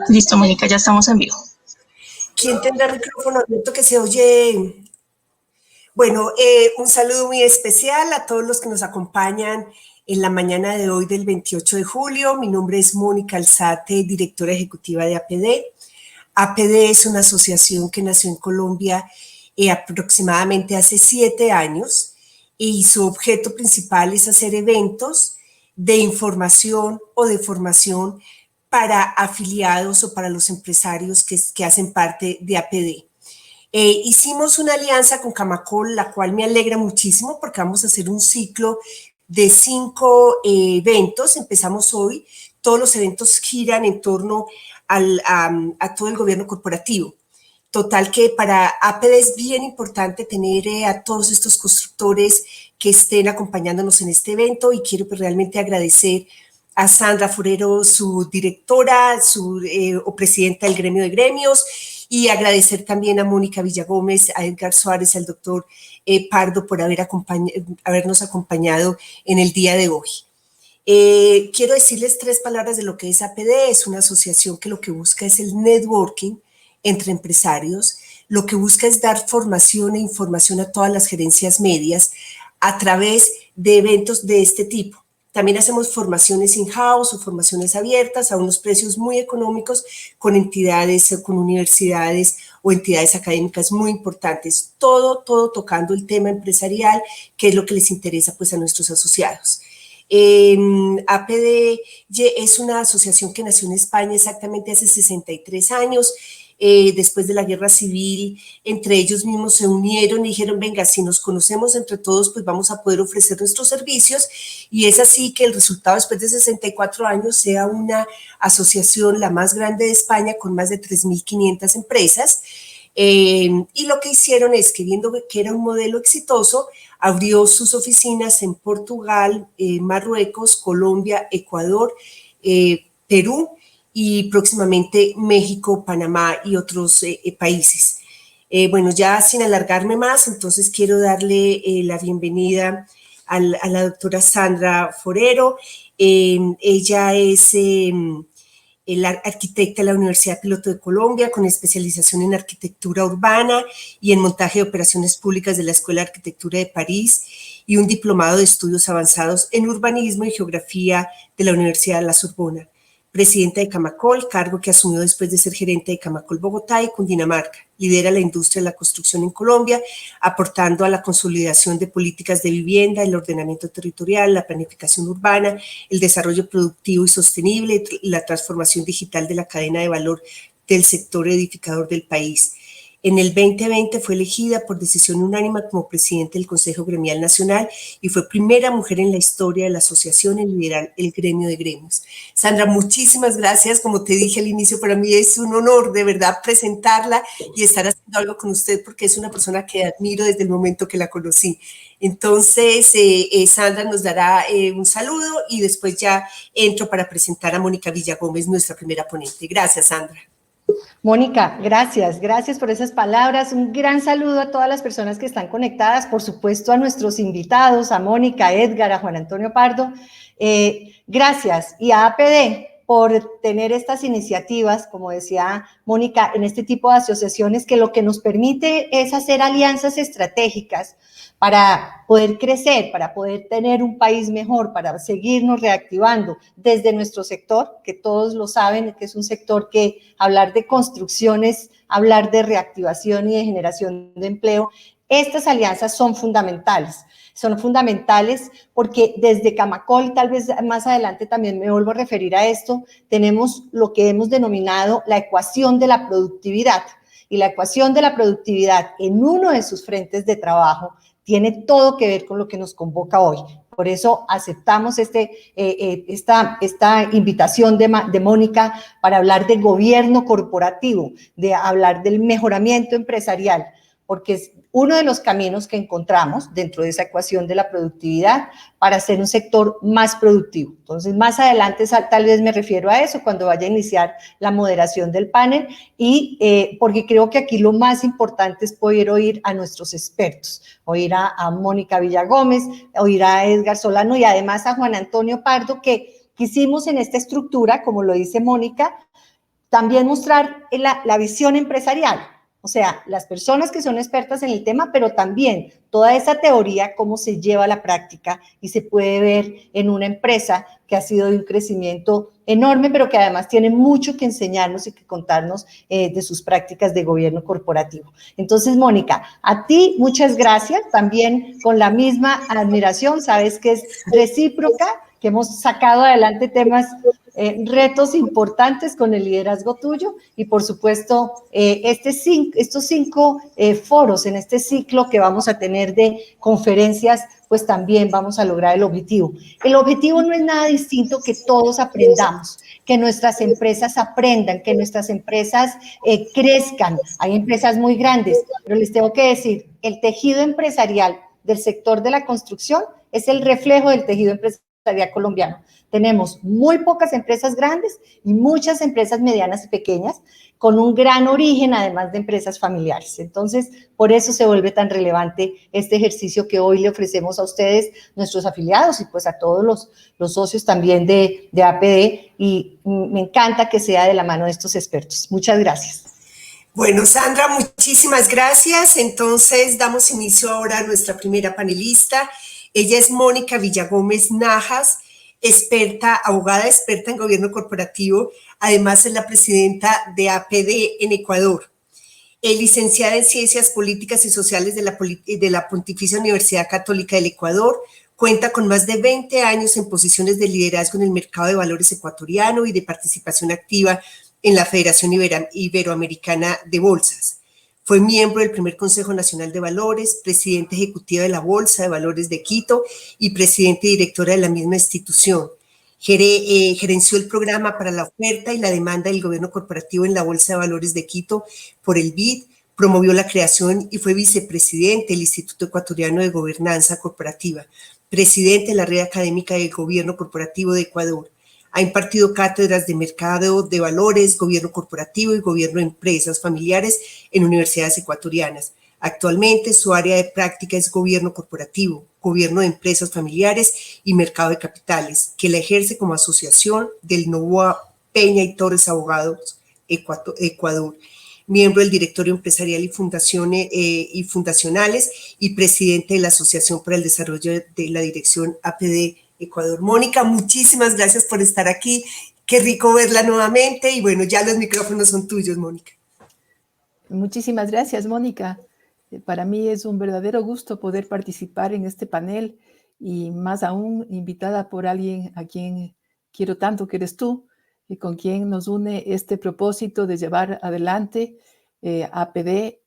Listo, Mónica, ya estamos en vivo. ¿Quién tendrá micrófono abierto que se oye? Bueno, un saludo muy especial a todos los que nos acompañan en la mañana de hoy del 28 de julio. Mi nombre es Mónica Alzate, directora ejecutiva de APD. APD es una asociación que nació en Colombia aproximadamente hace 7 años y su objeto principal es hacer eventos de información o de formación para afiliados o para los empresarios que hacen parte de APD. Hicimos una alianza con Camacol, la cual me alegra muchísimo porque vamos a hacer un ciclo de 5 eventos. Empezamos hoy. Todos los eventos giran en torno a todo el gobierno corporativo. Total que para APD es bien importante tener a todos estos constructores que estén acompañándonos en este evento y quiero realmente agradecer a Sandra Forero, su directora, o presidenta del gremio de gremios, y agradecer también a Mónica Villagómez, a Edgar Suárez, al doctor Pardo por habernos acompañado en el día de hoy. Quiero decirles 3 palabras de lo que es APD. Es una asociación que lo que busca es el networking entre empresarios, lo que busca es dar formación e información a todas las gerencias medias a través de eventos de este tipo. También hacemos formaciones in-house o formaciones abiertas a unos precios muy económicos con entidades, con universidades o entidades académicas muy importantes. Todo tocando el tema empresarial, que es lo que les interesa pues a nuestros asociados. APD es una asociación que nació en España exactamente hace 63 años. Después de la guerra civil, entre ellos mismos se unieron y dijeron, venga, si nos conocemos entre todos, pues vamos a poder ofrecer nuestros servicios, y es así que el resultado después de 64 años sea una asociación la más grande de España con más de 3.500 empresas. Y lo que hicieron es que viendo que era un modelo exitoso, abrió sus oficinas en Portugal, Marruecos, Colombia, Ecuador, Perú, y próximamente México, Panamá y otros países. Bueno, ya sin alargarme más, entonces quiero darle la bienvenida a la doctora Sandra Forero. Ella es la arquitecta de la Universidad Piloto de Colombia, con especialización en arquitectura urbana y en montaje de operaciones públicas de la Escuela de Arquitectura de París, y un diplomado de estudios avanzados en urbanismo y geografía de la Universidad de La Sorbona. Presidenta de Camacol, cargo que asumió después de ser gerente de Camacol Bogotá y Cundinamarca. Lidera la industria de la construcción en Colombia, aportando a la consolidación de políticas de vivienda, el ordenamiento territorial, la planificación urbana, el desarrollo productivo y sostenible y la transformación digital de la cadena de valor del sector edificador del país. En el 2020 fue elegida por decisión unánime como presidente del Consejo Gremial Nacional y fue primera mujer en la historia de la asociación en liderar el gremio de gremios. Sandra, muchísimas gracias. Como te dije al inicio, para mí es un honor de verdad presentarla y estar haciendo algo con usted porque es una persona que admiro desde el momento que la conocí. Entonces, Sandra nos dará un saludo y después ya entro para presentar a Mónica Villagómez, nuestra primera ponente. Gracias, Sandra. Mónica, gracias por esas palabras. Un gran saludo a todas las personas que están conectadas, por supuesto a nuestros invitados, a Mónica, a Edgar, a Juan Antonio Pardo. Gracias, y a APD por tener estas iniciativas, como decía Mónica, en este tipo de asociaciones que lo que nos permite es hacer alianzas estratégicas para poder crecer, para poder tener un país mejor, para seguirnos reactivando desde nuestro sector, que todos lo saben, que es un sector que hablar de construcciones, hablar de reactivación y de generación de empleo. Estas alianzas son fundamentales porque desde Camacol, tal vez más adelante también me vuelvo a referir a esto, tenemos lo que hemos denominado la ecuación de la productividad, y la ecuación de la productividad en uno de sus frentes de trabajo tiene todo que ver con lo que nos convoca hoy. Por eso aceptamos esta invitación de Mónica para hablar de gobierno corporativo, de hablar del mejoramiento empresarial, porque es uno de los caminos que encontramos dentro de esa ecuación de la productividad para ser un sector más productivo. Entonces, más adelante tal vez me refiero a eso cuando vaya a iniciar la moderación del panel y porque creo que aquí lo más importante es poder oír a nuestros expertos, oír a Mónica Villagómez, oír a Edgar Solano y además a Juan Antonio Pardo, que quisimos en esta estructura, como lo dice Mónica, también mostrar la visión empresarial, o sea, las personas que son expertas en el tema, pero también toda esa teoría, cómo se lleva a la práctica y se puede ver en una empresa que ha sido de un crecimiento enorme, pero que además tiene mucho que enseñarnos y que contarnos de sus prácticas de gobierno corporativo. Entonces, Mónica, a ti muchas gracias, también con la misma admiración, sabes que es recíproca, que hemos sacado adelante temas retos importantes con el liderazgo tuyo y por supuesto estos cinco foros en este ciclo que vamos a tener de conferencias, pues también vamos a lograr el objetivo. El objetivo no es nada distinto que todos aprendamos, que nuestras empresas aprendan, que nuestras empresas crezcan. Hay empresas muy grandes, pero les tengo que decir, el tejido empresarial del sector de la construcción es el reflejo del tejido empresarial colombiano. Tenemos muy pocas empresas grandes y muchas empresas medianas y pequeñas con un gran origen, además de empresas familiares. Entonces, por eso se vuelve tan relevante este ejercicio que hoy le ofrecemos a ustedes, nuestros afiliados y pues a todos los socios también de APD y me encanta que sea de la mano de estos expertos. Muchas gracias. Bueno, Sandra, muchísimas gracias. Entonces, damos inicio ahora a nuestra primera panelista. Ella es Mónica Villagómez Najas, abogada experta en gobierno corporativo, además es la presidenta de APD en Ecuador. Licenciada en Ciencias Políticas y Sociales de la Pontificia Universidad Católica del Ecuador, cuenta con más de 20 años en posiciones de liderazgo en el mercado de valores ecuatoriano y de participación activa en la Federación Iberoamericana de Bolsas. Fue miembro del primer Consejo Nacional de Valores, presidente ejecutiva de la Bolsa de Valores de Quito y presidente y directora de la misma institución. Gerenció el programa para la oferta y la demanda del gobierno corporativo en la Bolsa de Valores de Quito por el BID, promovió la creación y fue vicepresidente del Instituto Ecuatoriano de Gobernanza Corporativa, presidente de la Red Académica del Gobierno Corporativo de Ecuador. Ha impartido cátedras de mercado de valores, gobierno corporativo y gobierno de empresas familiares en universidades ecuatorianas. Actualmente su área de práctica es gobierno corporativo, gobierno de empresas familiares y mercado de capitales, que la ejerce como asociación del Novoa Peña y Torres Abogados Ecuador, miembro del directorio empresarial y fundacionales y presidente de la Asociación para el Desarrollo de la Dirección APD Ecuador. Mónica, muchísimas gracias por estar aquí. Qué rico verla nuevamente y bueno, ya los micrófonos son tuyos, Mónica. Muchísimas gracias, Mónica. Para mí es un verdadero gusto poder participar en este panel y más aún invitada por alguien a quien quiero tanto, que eres tú, y con quien nos une este propósito de llevar adelante APD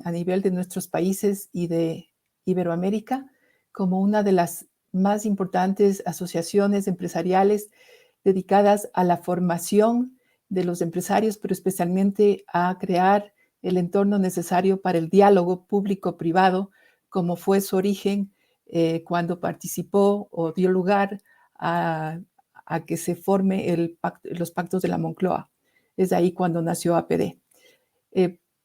a nivel de nuestros países y de Iberoamérica como una de las más importantes asociaciones empresariales dedicadas a la formación de los empresarios, pero especialmente a crear el entorno necesario para el diálogo público-privado, como fue su origen cuando participó o dio lugar a que se forme los pactos de la Moncloa. Es ahí cuando nació APD.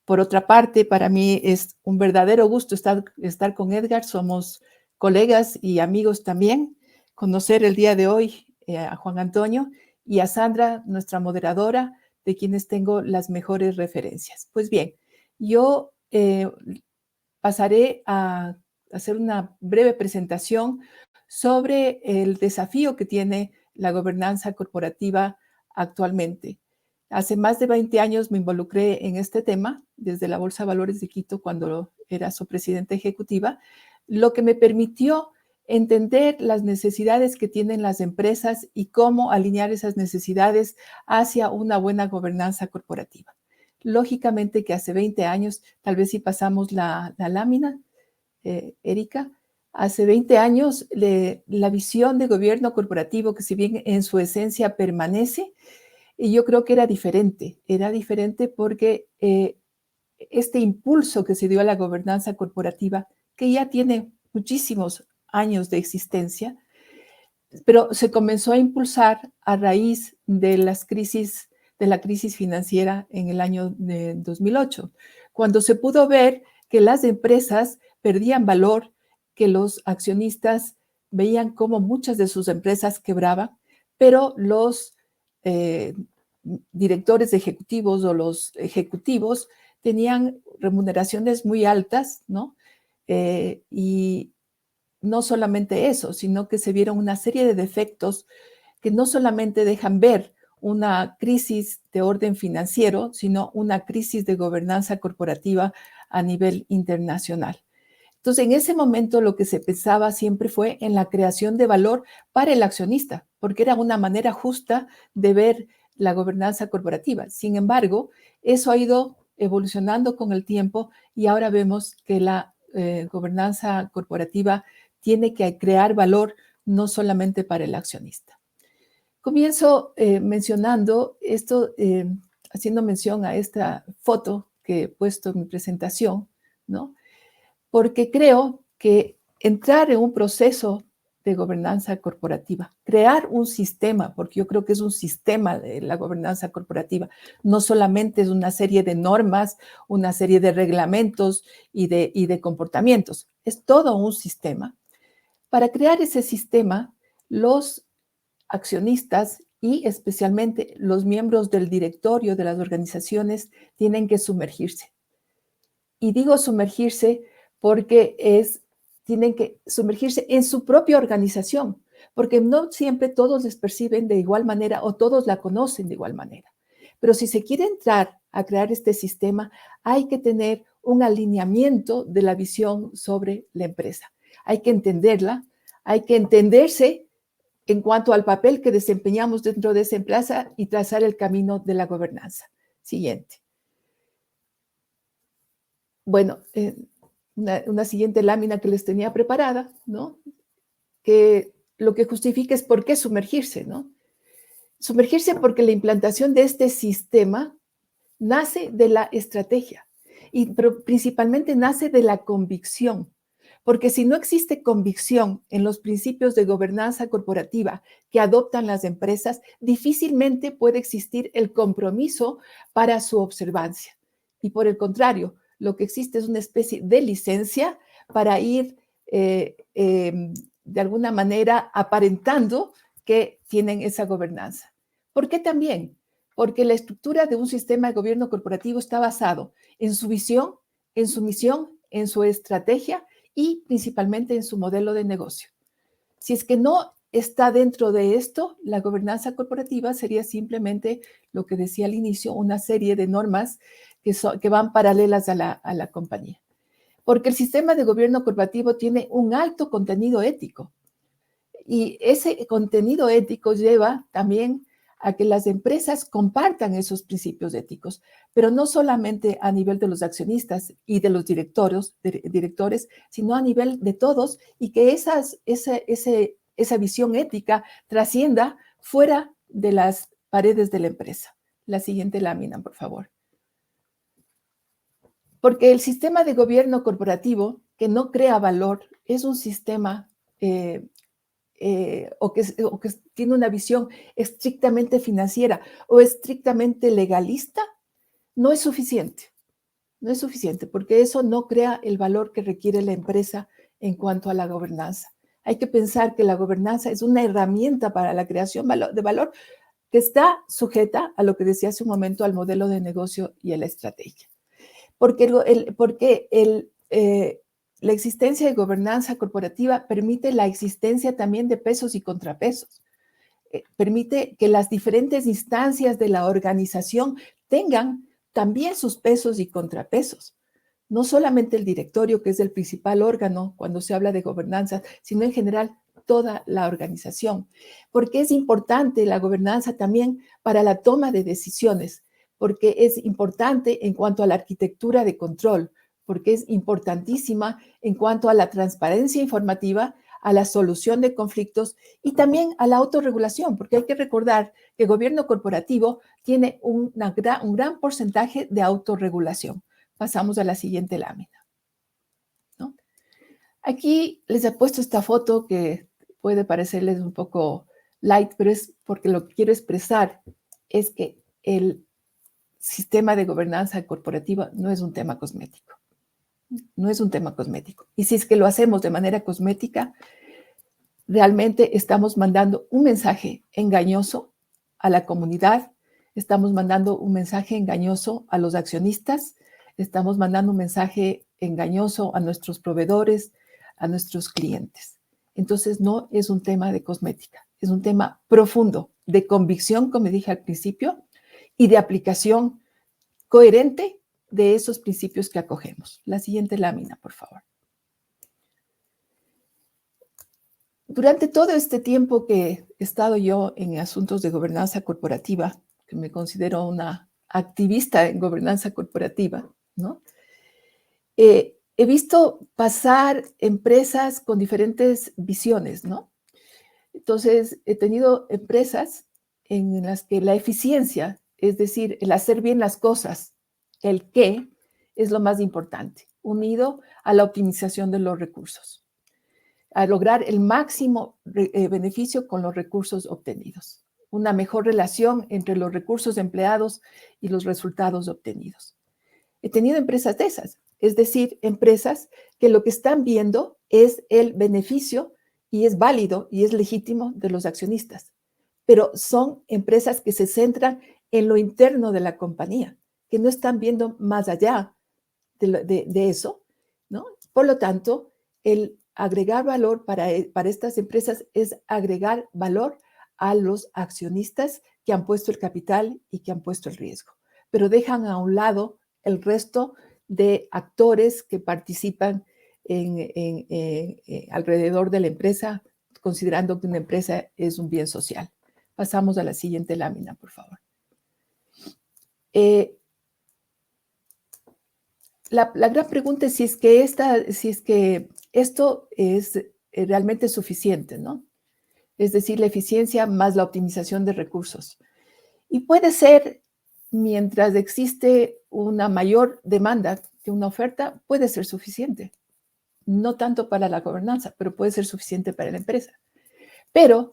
Por otra parte, para mí es un verdadero gusto estar con Edgar. Somos colegas y amigos también. Conocer el día de hoy a Juan Antonio y a Sandra, nuestra moderadora, de quienes tengo las mejores referencias. Pues bien, yo pasaré a hacer una breve presentación sobre el desafío que tiene la gobernanza corporativa actualmente. Hace más de 20 años me involucré en este tema, desde la Bolsa de Valores de Quito, cuando era su presidenta ejecutiva, lo que me permitió entender las necesidades que tienen las empresas y cómo alinear esas necesidades hacia una buena gobernanza corporativa. Lógicamente que hace 20 años, tal vez si pasamos la lámina, Erika, hace 20 años la visión de gobierno corporativo, que si bien en su esencia permanece, y yo creo que era diferente porque este impulso que se dio a la gobernanza corporativa, que ya tiene muchísimos años de existencia, pero se comenzó a impulsar a raíz de la crisis financiera en el año de 2008, cuando se pudo ver que las empresas perdían valor, que los accionistas veían cómo muchas de sus empresas quebraban, pero los directores ejecutivos o los ejecutivos tenían remuneraciones muy altas, ¿no? Y no solamente eso, sino que se vieron una serie de defectos que no solamente dejan ver una crisis de orden financiero, sino una crisis de gobernanza corporativa a nivel internacional. Entonces, en ese momento lo que se pensaba siempre fue en la creación de valor para el accionista, porque era una manera justa de ver la gobernanza corporativa. Sin embargo, eso ha ido evolucionando con el tiempo y ahora vemos que la gobernanza corporativa tiene que crear valor no solamente para el accionista. Comienzo mencionando esto, haciendo mención a esta foto que he puesto en mi presentación, ¿no? Porque creo que entrar en un proceso de gobernanza corporativa, crear un sistema, porque yo creo que es un sistema de la gobernanza corporativa, no solamente es una serie de normas, una serie de reglamentos y de comportamientos, es todo un sistema. Para crear ese sistema, los accionistas y especialmente los miembros del directorio de las organizaciones tienen que sumergirse. Y digo sumergirse porque tienen que sumergirse en su propia organización, porque no siempre todos les perciben de igual manera o todos la conocen de igual manera. Pero si se quiere entrar a crear este sistema, hay que tener un alineamiento de la visión sobre la empresa. Hay que entenderla, hay que entenderse en cuanto al papel que desempeñamos dentro de esa empresa y trazar el camino de la gobernanza. Siguiente. Bueno, una siguiente lámina que les tenía preparada, ¿no? Que lo que justifica es por qué sumergirse, ¿no? Sumergirse porque la implantación de este sistema nace de la estrategia, pero principalmente nace de la convicción. Porque si no existe convicción en los principios de gobernanza corporativa que adoptan las empresas, difícilmente puede existir el compromiso para su observancia. Y por el contrario, lo que existe es una especie de licencia para ir de alguna manera aparentando que tienen esa gobernanza. ¿Por qué también? Porque la estructura de un sistema de gobierno corporativo está basado en su visión, en su misión, en su estrategia y principalmente en su modelo de negocio. Si es que no está dentro de esto, la gobernanza corporativa sería simplemente lo que decía al inicio, una serie de normas que van paralelas a la compañía. Porque el sistema de gobierno corporativo tiene un alto contenido ético y ese contenido ético lleva también a que las empresas compartan esos principios éticos, pero no solamente a nivel de los accionistas y de los directores, sino a nivel de todos y que esa visión ética trascienda fuera de las paredes de la empresa. La siguiente lámina, por favor. Porque el sistema de gobierno corporativo que no crea valor es un sistema o que tiene una visión estrictamente financiera o estrictamente legalista, no es suficiente. No es suficiente porque eso no crea el valor que requiere la empresa en cuanto a la gobernanza. Hay que pensar que la gobernanza es una herramienta para la creación de valor que está sujeta a lo que decía hace un momento, al modelo de negocio y a la estrategia. Porque la existencia de gobernanza corporativa permite la existencia también de pesos y contrapesos. Permite que las diferentes instancias de la organización tengan también sus pesos y contrapesos. No solamente el directorio, que es el principal órgano cuando se habla de gobernanza, sino en general toda la organización. Porque es importante la gobernanza también para la toma de decisiones, porque es importante en cuanto a la arquitectura de control, porque es importantísima en cuanto a la transparencia informativa, a la solución de conflictos y también a la autorregulación, porque hay que recordar que el gobierno corporativo tiene un gran porcentaje de autorregulación. Pasamos a la siguiente lámina, ¿no? Aquí les he puesto esta foto que puede parecerles un poco light, pero es porque lo que quiero expresar es que el sistema de gobernanza corporativa no es un tema cosmético. No es un tema cosmético. Y si es que lo hacemos de manera cosmética, realmente estamos mandando un mensaje engañoso a la comunidad, estamos mandando un mensaje engañoso a los accionistas, estamos mandando un mensaje engañoso a nuestros proveedores, a nuestros clientes. Entonces, no es un tema de cosmética, es un tema profundo, de convicción, como dije al principio, y de aplicación coherente de esos principios que acogemos. La siguiente lámina, por favor. Durante todo este tiempo que he estado yo en asuntos de gobernanza corporativa, que me considero una activista en gobernanza corporativa, ¿no? He visto pasar empresas con diferentes visiones, ¿no? Entonces, he tenido empresas en las que la eficiencia, es decir, el hacer bien las cosas, el qué, es lo más importante, unido a la optimización de los recursos, a lograr el máximo beneficio con los recursos obtenidos, una mejor relación entre los recursos empleados y los resultados obtenidos. He tenido empresas de esas, es decir, empresas que lo que están viendo es el beneficio y es válido y es legítimo de los accionistas, pero son empresas que se centran en lo interno de la compañía, que no están viendo más allá de eso, ¿no? Por lo tanto, el agregar valor para estas empresas es agregar valor a los accionistas que han puesto el capital y que han puesto el riesgo, pero dejan a un lado el resto de actores que participan alrededor de la empresa, considerando que una empresa es un bien social. Pasamos a la siguiente lámina, por favor. La gran pregunta es si es que esto es realmente suficiente, ¿no? Es decir, la eficiencia más la optimización de recursos. Y puede ser, mientras existe una mayor demanda que una oferta, puede ser suficiente. No tanto para la gobernanza, pero puede ser suficiente para la empresa. Pero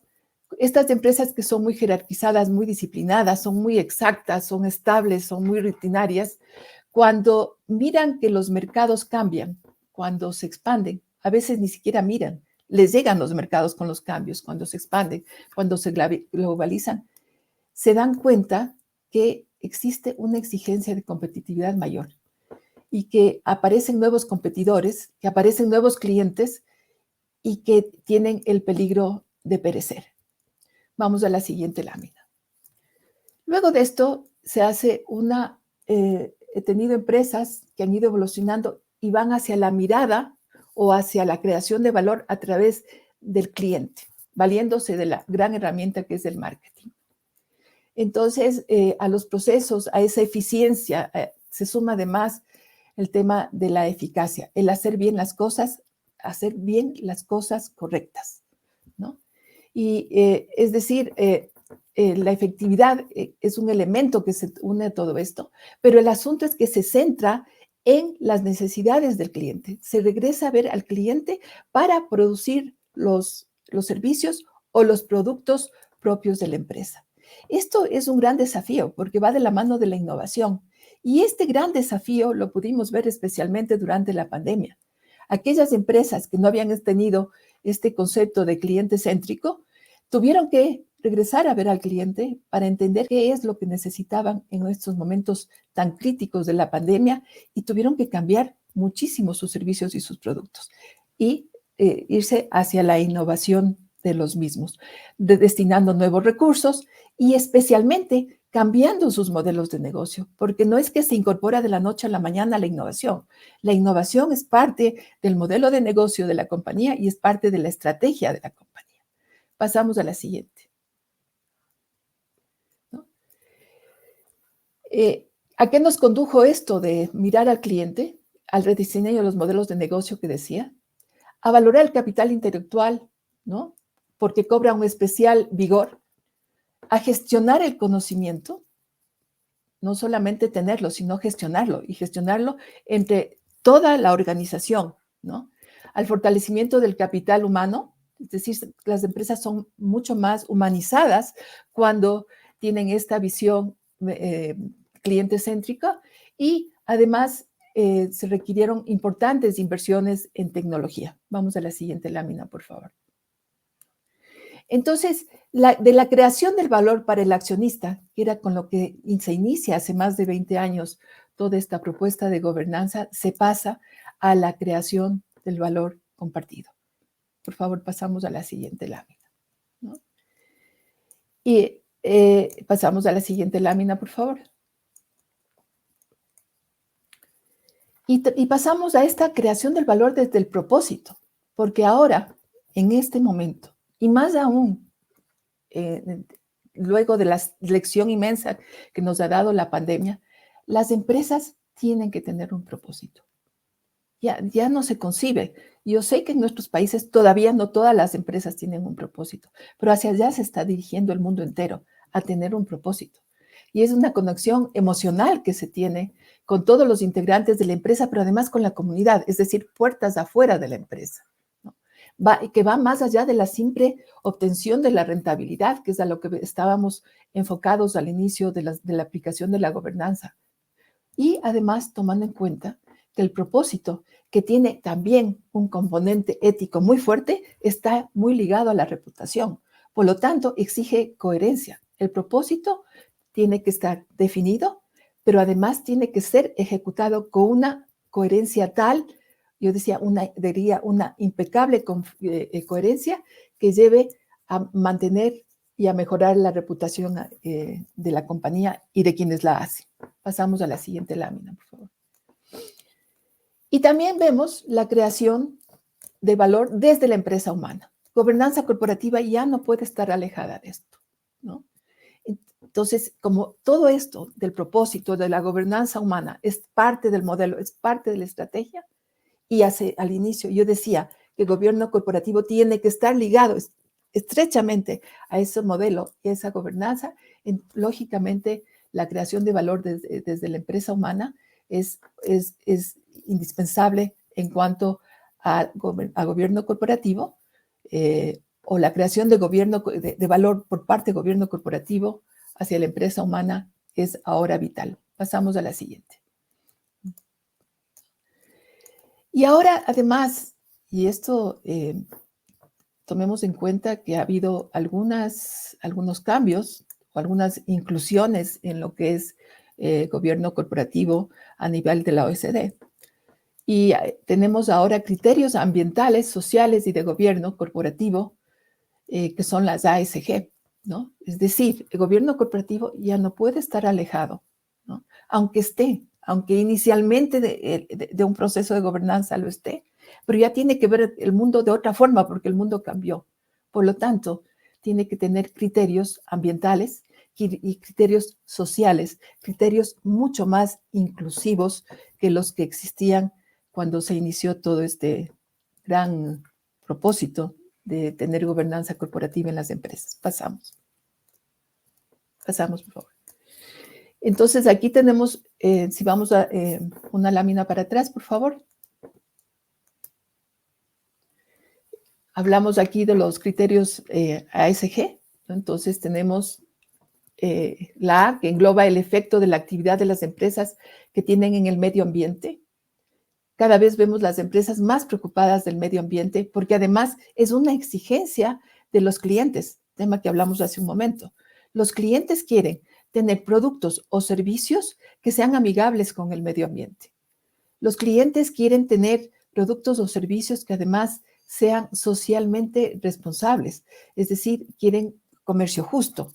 estas empresas que son muy jerarquizadas, muy disciplinadas, son muy exactas, son estables, son muy rutinarias, cuando miran que los mercados cambian, cuando se expanden, a veces ni siquiera miran, les llegan los mercados con los cambios, cuando se expanden, cuando se globalizan, se dan cuenta que existe una exigencia de competitividad mayor y que aparecen nuevos competidores, que aparecen nuevos clientes y que tienen el peligro de perecer. Vamos a la siguiente lámina. Luego de esto se hace he tenido empresas que han ido evolucionando y van hacia la mirada o hacia la creación de valor a través del cliente, valiéndose de la gran herramienta que es el marketing. Entonces, a los procesos, a esa eficiencia, se suma además el tema de la eficacia, el hacer bien las cosas correctas, ¿no? Y es decir, la efectividad es un elemento que se une a todo esto, pero el asunto es que se centra en las necesidades del cliente. Se regresa a ver al cliente para producir los servicios o los productos propios de la empresa. Esto es un gran desafío porque va de la mano de la innovación. Y este gran desafío lo pudimos ver especialmente durante la pandemia. Aquellas empresas que no habían tenido este concepto de cliente céntrico tuvieron que regresar a ver al cliente para entender qué es lo que necesitaban en estos momentos tan críticos de la pandemia y tuvieron que cambiar muchísimo sus servicios y sus productos y irse hacia la innovación de los mismos, destinando nuevos recursos y especialmente cambiando sus modelos de negocio, porque no es que se incorpora de la noche a la mañana la innovación. La innovación es parte del modelo de negocio de la compañía y es parte de la estrategia de la compañía. Pasamos a la siguiente. ¿No? ¿A qué nos condujo esto de mirar al cliente, al rediseño de los modelos de negocio que decía? A valorar el capital intelectual, ¿no? Porque cobra un especial vigor, a gestionar el conocimiento, no solamente tenerlo, sino gestionarlo, y gestionarlo entre toda la organización, ¿no? Al fortalecimiento del capital humano, es decir, las empresas son mucho más humanizadas cuando tienen esta visión cliente céntrica, y además se requirieron importantes inversiones en tecnología. Vamos a la siguiente lámina, por favor. Entonces, de la creación del valor para el accionista, que era con lo que se inicia hace más de 20 años toda esta propuesta de gobernanza, se pasa a la creación del valor compartido. Por favor, pasamos a la siguiente lámina, ¿no? Y pasamos a la siguiente lámina, por favor. Y pasamos a esta creación del valor desde el propósito, porque ahora, en este momento, y más aún, luego de la lección inmensa que nos ha dado la pandemia, las empresas tienen que tener un propósito. Ya no se concibe. Yo sé que en nuestros países todavía no todas las empresas tienen un propósito, pero hacia allá se está dirigiendo el mundo entero, a tener un propósito. Y es una conexión emocional que se tiene con todos los integrantes de la empresa, pero además con la comunidad, es decir, puertas afuera de la empresa, ¿no? Que va más allá de la simple obtención de la rentabilidad, que es a lo que estábamos enfocados al inicio de la aplicación de la gobernanza. Y además tomando en cuenta que el propósito, que tiene también un componente ético muy fuerte, está muy ligado a la reputación. Por lo tanto, exige coherencia. El propósito tiene que estar definido, pero además tiene que ser ejecutado con una coherencia tal, yo decía, diría una impecable coherencia que lleve a mantener y a mejorar la reputación de la compañía y de quienes la hacen. Pasamos a la siguiente lámina, por favor. Y también vemos la creación de valor desde la empresa humana. Gobernanza corporativa ya no puede estar alejada de esto, ¿no? Entonces, como todo esto del propósito de la gobernanza humana es parte del modelo, es parte de la estrategia, y al inicio yo decía que el gobierno corporativo tiene que estar ligado estrechamente a ese modelo y a esa gobernanza, lógicamente la creación de valor desde la empresa humana es indispensable en cuanto a gobierno corporativo, o la creación de valor por parte del gobierno corporativo hacia la empresa humana es ahora vital. Pasamos a la siguiente. Y ahora, además, y esto tomemos en cuenta que ha habido algunos cambios o algunas inclusiones en lo que es gobierno corporativo a nivel de la OECD. Y tenemos ahora criterios ambientales, sociales y de gobierno corporativo, que son las ASG, ¿no? Es decir, el gobierno corporativo ya no puede estar alejado, ¿no? Aunque inicialmente de un proceso de gobernanza lo esté, pero ya tiene que ver el mundo de otra forma porque el mundo cambió. Por lo tanto, tiene que tener criterios ambientales y criterios sociales, criterios mucho más inclusivos que los que existían cuando se inició todo este gran propósito de tener gobernanza corporativa en las empresas. Pasamos, por favor. Entonces, aquí tenemos, si vamos a una lámina para atrás, por favor. Hablamos aquí de los criterios ASG, ¿no? Entonces, tenemos la A, que engloba el efecto de la actividad de las empresas que tienen en el medio ambiente. Cada vez vemos las empresas más preocupadas del medio ambiente porque además es una exigencia de los clientes, tema que hablamos hace un momento. Los clientes quieren tener productos o servicios que sean amigables con el medio ambiente. Los clientes quieren tener productos o servicios que además sean socialmente responsables, es decir, quieren comercio justo,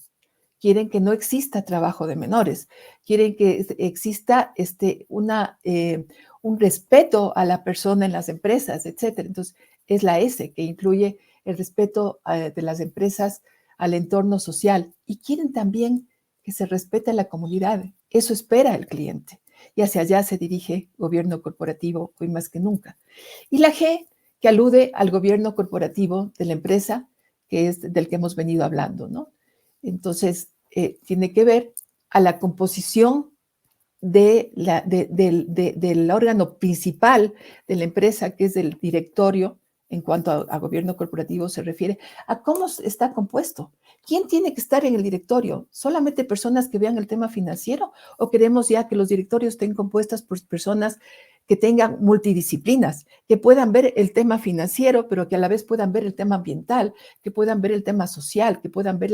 quieren que no exista trabajo de menores, quieren que exista un respeto a la persona en las empresas, etc. Entonces, es la S que incluye el respeto de las empresas al entorno social y quieren también que se respete a la comunidad. Eso espera el cliente y hacia allá se dirige gobierno corporativo hoy más que nunca. Y la G, que alude al gobierno corporativo de la empresa, que es del que hemos venido hablando, ¿no? Entonces, tiene que ver a la composición del órgano principal de la empresa, que es el directorio, en cuanto a gobierno corporativo se refiere, a cómo está compuesto. ¿Quién tiene que estar en el directorio? ¿Solamente personas que vean el tema financiero? ¿O queremos ya que los directorios estén compuestas por personas que tengan multidisciplinas, que puedan ver el tema financiero, pero que a la vez puedan ver el tema ambiental, que puedan ver el tema social, que puedan ver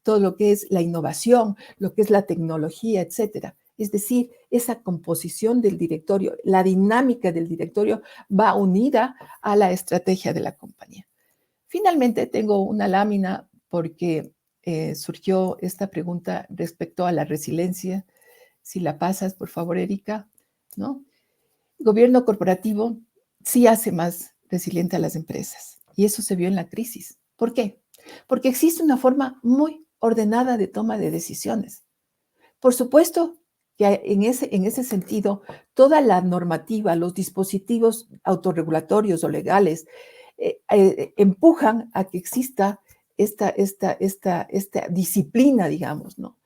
todo lo que es la innovación, lo que es la tecnología, etcétera? Es decir, esa composición del directorio, la dinámica del directorio va unida a la estrategia de la compañía. Finalmente, tengo una lámina porque surgió esta pregunta respecto a la resiliencia. Si la pasas, por favor, Erika, ¿no? El gobierno corporativo sí hace más resiliente a las empresas y eso se vio en la crisis. ¿Por qué? Porque existe una forma muy ordenada de toma de decisiones. Por supuesto que en ese sentido, toda la normativa, los dispositivos autorregulatorios o legales empujan a que exista esta disciplina, digamos, ¿no?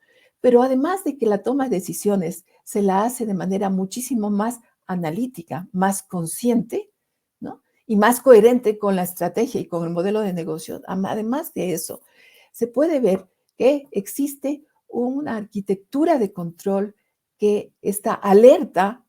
Pero además de que la toma de decisiones se la hace de manera muchísimo más analítica, más consciente, ¿no? Y más coherente con la estrategia y con el modelo de negocio. Además de eso, se puede ver que existe una arquitectura de control que está alerta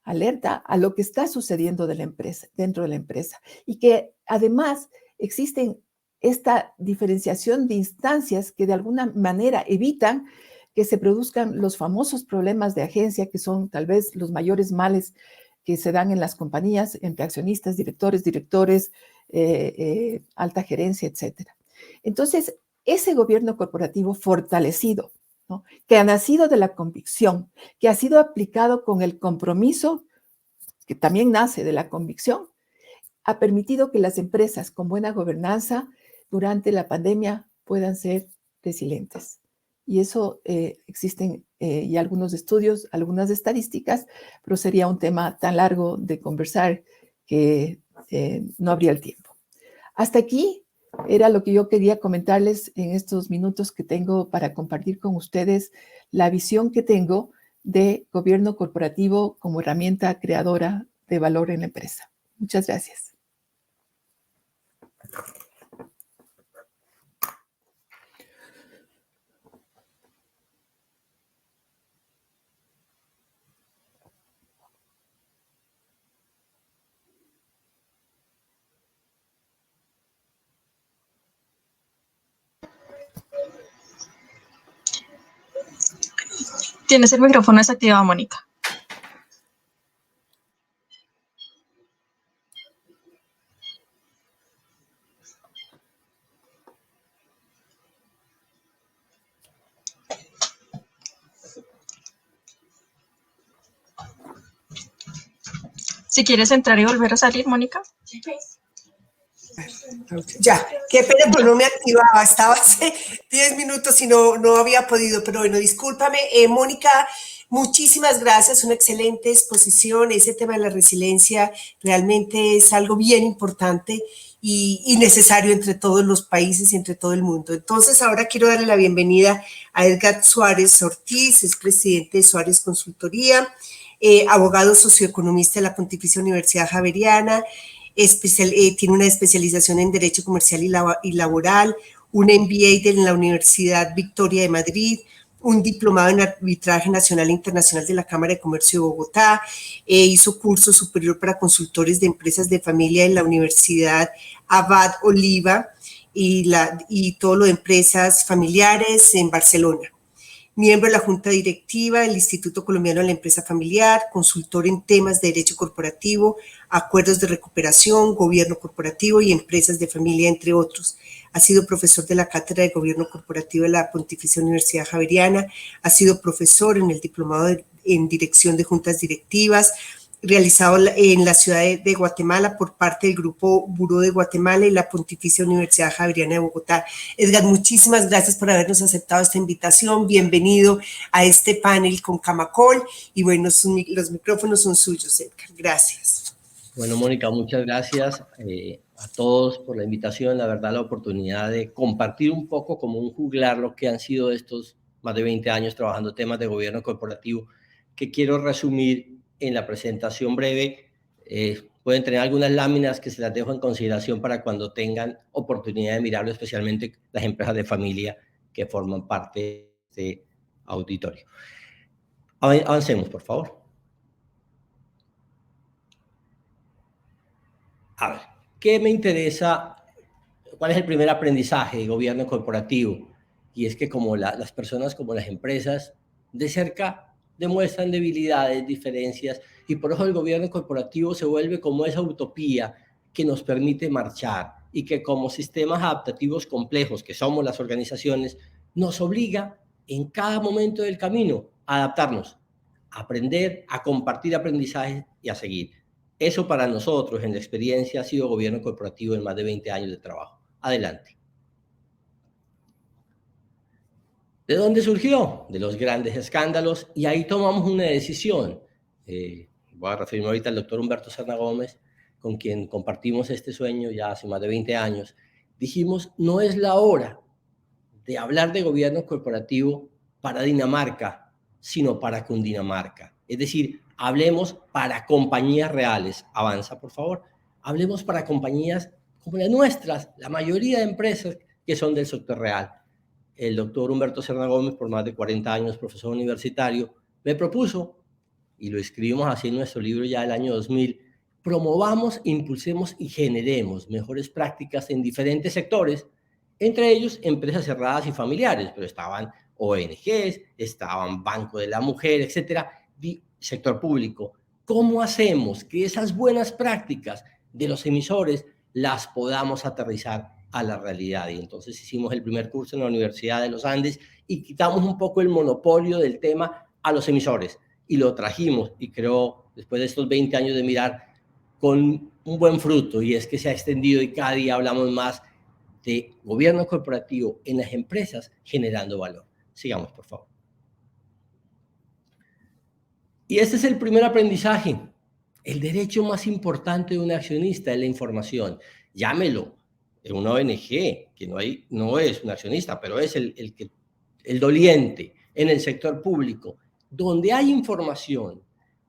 a lo que está sucediendo dentro de la empresa, y que además existen esta diferenciación de instancias que de alguna manera evitan que se produzcan los famosos problemas de agencia, que son tal vez los mayores males que se dan en las compañías entre accionistas, directores, alta gerencia, etcétera. Entonces, ese gobierno corporativo fortalecido, ¿no?, que ha nacido de la convicción, que ha sido aplicado con el compromiso, que también nace de la convicción, ha permitido que las empresas con buena gobernanza durante la pandemia puedan ser resilientes. Y eso existen ya algunos estudios, algunas estadísticas, pero sería un tema tan largo de conversar que no habría el tiempo. Hasta aquí era lo que yo quería comentarles en estos minutos que tengo para compartir con ustedes la visión que tengo de gobierno corporativo como herramienta creadora de valor en la empresa. Muchas gracias. Tienes el micrófono desactivado, Mónica. Si quieres entrar y volver a salir, Mónica. Ya, qué pena, pero no me activaba, estaba hace 10 minutos y no había podido, pero bueno, discúlpame. Mónica, muchísimas gracias, una excelente exposición. Ese tema de la resiliencia realmente es algo bien importante y necesario entre todos los países y entre todo el mundo. Entonces, ahora quiero darle la bienvenida a Edgar Suárez Ortiz, es presidente de Suárez Consultoría, abogado socioeconomista de la Pontificia Universidad Javeriana, tiene una especialización en Derecho Comercial y Laboral, un MBA de la Universidad Victoria de Madrid, un diplomado en Arbitraje Nacional e Internacional de la Cámara de Comercio de Bogotá, hizo curso superior para consultores de empresas de familia en la Universidad Abad Oliva y todo lo de empresas familiares en Barcelona. Miembro de la Junta Directiva del Instituto Colombiano de la Empresa Familiar, consultor en temas de derecho corporativo, acuerdos de recuperación, gobierno corporativo y empresas de familia, entre otros. Ha sido profesor de la Cátedra de Gobierno Corporativo de la Pontificia Universidad Javeriana, ha sido profesor en el Diplomado en Dirección de Juntas Directivas, realizado en la ciudad de Guatemala por parte del Grupo Buró de Guatemala y la Pontificia Universidad Javeriana de Bogotá. Edgar, muchísimas gracias por habernos aceptado esta invitación. Bienvenido a este panel con Camacol. Y bueno, los micrófonos son suyos, Edgar. Gracias. Bueno, Mónica, muchas gracias a todos por la invitación. La verdad, la oportunidad de compartir un poco como un juglar lo que han sido estos más de 20 años trabajando temas de gobierno corporativo, que quiero resumir en la presentación breve. Pueden tener algunas láminas que se las dejo en consideración para cuando tengan oportunidad de mirarlo, especialmente las empresas de familia que forman parte de este auditorio. Avancemos, por favor. A ver, ¿qué me interesa? ¿Cuál es el primer aprendizaje de gobierno corporativo? Y es que como las personas, como las empresas, de cerca demuestran debilidades, diferencias, y por eso el gobierno corporativo se vuelve como esa utopía que nos permite marchar y que como sistemas adaptativos complejos que somos las organizaciones, nos obliga en cada momento del camino a adaptarnos, a aprender, a compartir aprendizajes y a seguir. Eso para nosotros, en la experiencia, ha sido gobierno corporativo en más de 20 años de trabajo. Adelante. ¿De dónde surgió? De los grandes escándalos, y ahí tomamos una decisión. Voy a referirme ahorita al doctor Humberto Serna Gómez, con quien compartimos este sueño ya hace más de 20 años. Dijimos, no es la hora de hablar de gobierno corporativo para Dinamarca, sino para Cundinamarca. Es decir, hablemos para compañías reales. Avanza, por favor. Hablemos para compañías como las nuestras, la mayoría de empresas que son del sector real. El doctor Humberto Serna Gómez, por más de 40 años, profesor universitario, me propuso, y lo escribimos así en nuestro libro ya del año 2000, promovamos, impulsemos y generemos mejores prácticas en diferentes sectores, entre ellos empresas cerradas y familiares, pero estaban ONGs, estaban Banco de la Mujer, etcétera, sector público. ¿Cómo hacemos que esas buenas prácticas de los emisores las podamos aterrizar a la realidad? Y entonces hicimos el primer curso en la Universidad de los Andes y quitamos un poco el monopolio del tema a los emisores y lo trajimos, y creo, después de estos 20 años de mirar, con un buen fruto, y es que se ha extendido y cada día hablamos más de gobierno corporativo en las empresas generando valor. Sigamos, por favor. Y este es el primer aprendizaje. El derecho más importante de un accionista es la información. Llámelo una ONG, que no es un accionista, pero es el doliente en el sector público. Donde hay información,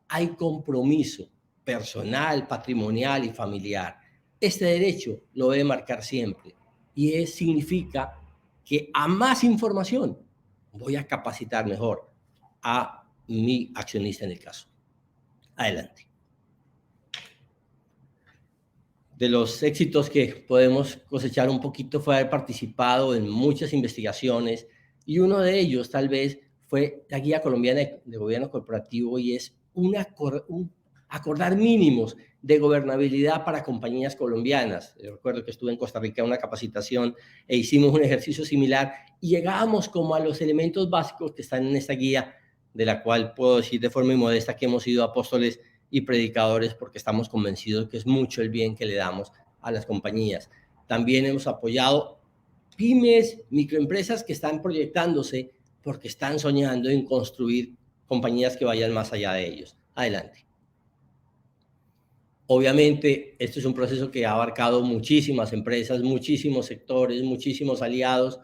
hay compromiso personal, patrimonial y familiar. Este derecho lo debe marcar siempre, y significa que a más información voy a capacitar mejor a mi accionista en el caso. Adelante. De los éxitos que podemos cosechar un poquito fue haber participado en muchas investigaciones, y uno de ellos tal vez fue la Guía Colombiana de Gobierno Corporativo, y es acordar mínimos de gobernabilidad para compañías colombianas. Yo recuerdo que estuve en Costa Rica en una capacitación e hicimos un ejercicio similar y llegábamos como a los elementos básicos que están en esta guía, de la cual puedo decir de forma modesta que hemos sido apóstoles y predicadores, porque estamos convencidos que es mucho el bien que le damos a las compañías. También hemos apoyado pymes, microempresas que están proyectándose porque están soñando en construir compañías que vayan más allá de ellos. Adelante. Obviamente, esto es un proceso que ha abarcado muchísimas empresas, muchísimos sectores, muchísimos aliados,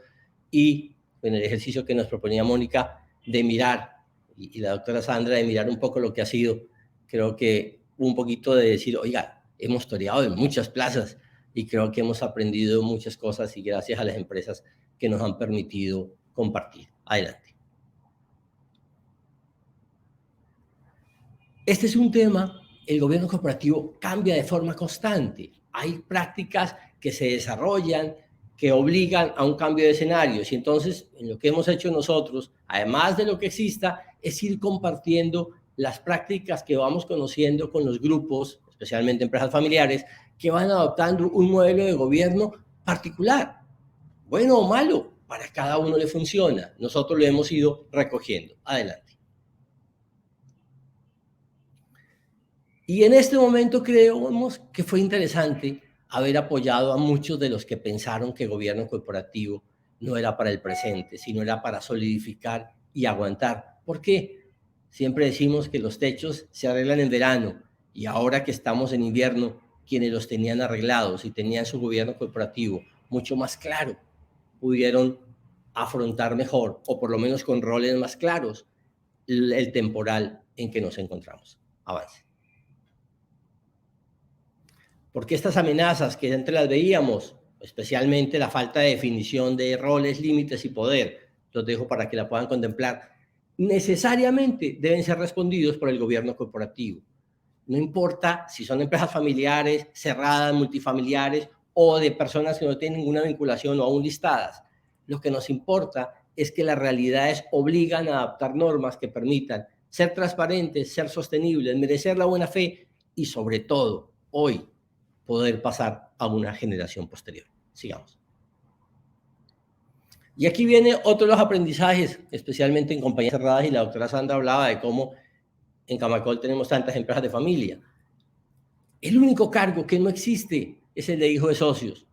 y en el ejercicio que nos proponía Mónica de mirar, y la doctora Sandra, de mirar un poco lo que ha sido, creo que un poquito de decir, oiga, hemos toreado en muchas plazas y creo que hemos aprendido muchas cosas, y gracias a las empresas que nos han permitido compartir. Adelante. Este es un tema. El gobierno corporativo cambia de forma constante. Hay prácticas que se desarrollan, que obligan a un cambio de escenarios. Y entonces, en lo que hemos hecho nosotros, además de lo que exista, es ir compartiendo las prácticas que vamos conociendo con los grupos, especialmente empresas familiares, que van adoptando un modelo de gobierno particular. Bueno o malo, para cada uno le funciona. Nosotros lo hemos ido recogiendo. Adelante. Y en este momento creemos que fue interesante haber apoyado a muchos de los que pensaron que gobierno corporativo no era para el presente, sino era para solidificar y aguantar. ¿Por qué? Siempre decimos que los techos se arreglan en verano, y ahora que estamos en invierno, quienes los tenían arreglados y tenían su gobierno corporativo mucho más claro, pudieron afrontar mejor, o por lo menos con roles más claros, el temporal en que nos encontramos. Avance. Porque estas amenazas que antes las veíamos, especialmente la falta de definición de roles, límites y poder, los dejo para que la puedan contemplar, necesariamente deben ser respondidos por el gobierno corporativo. No importa si son empresas familiares, cerradas, multifamiliares o de personas que no tienen ninguna vinculación o aún listadas. Lo que nos importa es que las realidades obligan a adaptar normas que permitan ser transparentes, ser sostenibles, merecer la buena fe y sobre todo, hoy, poder pasar a una generación posterior. Sigamos. Y aquí viene otro de los aprendizajes, especialmente en compañías cerradas, y la doctora Sandra hablaba de cómo en Camacol tenemos tantas empresas de familia. El único cargo que no existe es el de hijo de socios.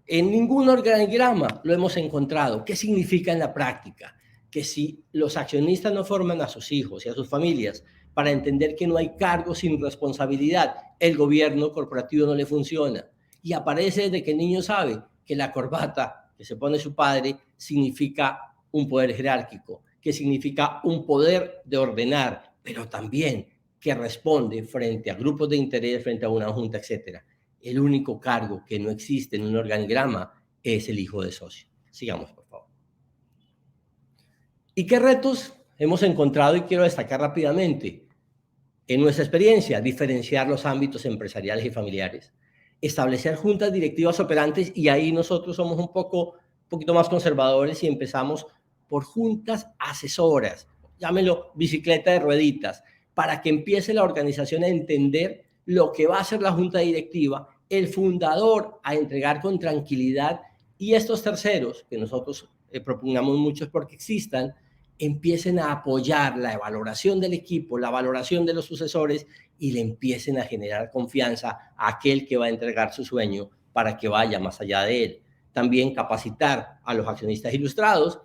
En ningún organigrama lo hemos encontrado. ¿Qué significa en la práctica? Que si los accionistas no forman a sus hijos y a sus familias para entender que no hay cargo sin responsabilidad, el gobierno corporativo no le funciona. Y aparece desde que el niño sabe que la corbata que se pone su padre significa un poder jerárquico, que significa un poder de ordenar, pero también que responde frente a grupos de interés, frente a una junta, etc. El único cargo que no existe en un organigrama es el hijo de socio. Sigamos, por favor. ¿Y qué retos hemos encontrado? Y quiero destacar rápidamente. En nuestra experiencia, diferenciar los ámbitos empresariales y familiares, establecer juntas directivas operantes, y ahí nosotros somos un poquito más conservadores y empezamos por juntas asesoras, llámelo bicicleta de rueditas, para que empiece la organización a entender lo que va a hacer la junta directiva, el fundador a entregar con tranquilidad, y estos terceros, que nosotros propugnamos muchos porque existan, empiecen a apoyar la valoración del equipo, la valoración de los sucesores, y le empiecen a generar confianza a aquel que va a entregar su sueño para que vaya más allá de él. También capacitar a los accionistas ilustrados,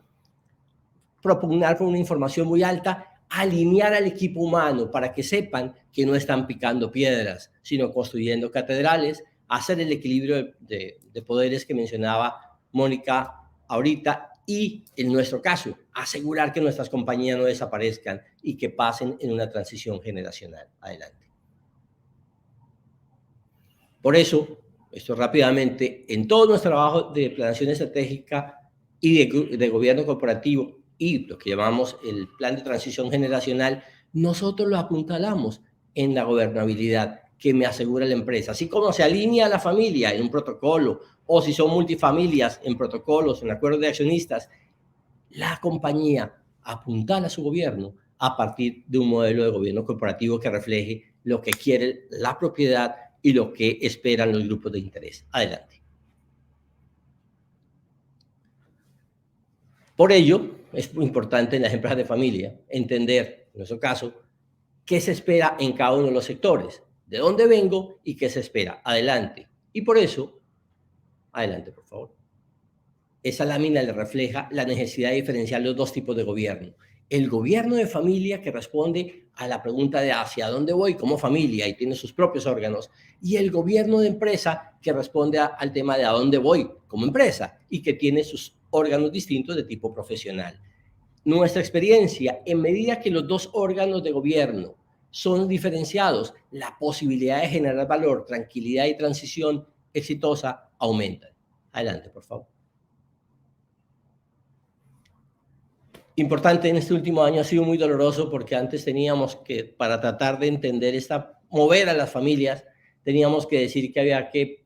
propugnar por una información muy alta, alinear al equipo humano para que sepan que no están picando piedras, sino construyendo catedrales, hacer el equilibrio de poderes que mencionaba Mónica ahorita, y en nuestro caso, asegurar que nuestras compañías no desaparezcan y que pasen en una transición generacional. Adelante. Por eso, esto rápidamente, en todo nuestro trabajo de planeación estratégica y de gobierno corporativo y lo que llamamos el plan de transición generacional, nosotros lo apuntalamos en la gobernabilidad que me asegura la empresa. Así como se alinea a la familia en un protocolo, o si son multifamilias en protocolos, en acuerdos de accionistas, la compañía apuntala a su gobierno a partir de un modelo de gobierno corporativo que refleje lo que quiere la propiedad y lo que esperan los grupos de interés. Adelante. Por ello, es muy importante en las empresas de familia entender, en nuestro caso, qué se espera en cada uno de los sectores, de dónde vengo y qué se espera. Adelante. Y por eso, adelante, por favor. Esa lámina le refleja la necesidad de diferenciar los dos tipos de gobierno. El gobierno de familia, que responde a la pregunta de hacia dónde voy como familia y tiene sus propios órganos, y el gobierno de empresa, que responde al tema de a dónde voy como empresa y que tiene sus órganos distintos de tipo profesional. Nuestra experiencia, en medida que los dos órganos de gobierno son diferenciados, la posibilidad de generar valor, tranquilidad y transición exitosa aumenta. Adelante, por favor. Importante, en este último año ha sido muy doloroso porque antes teníamos que, para tratar de entender mover a las familias, teníamos que decir que había que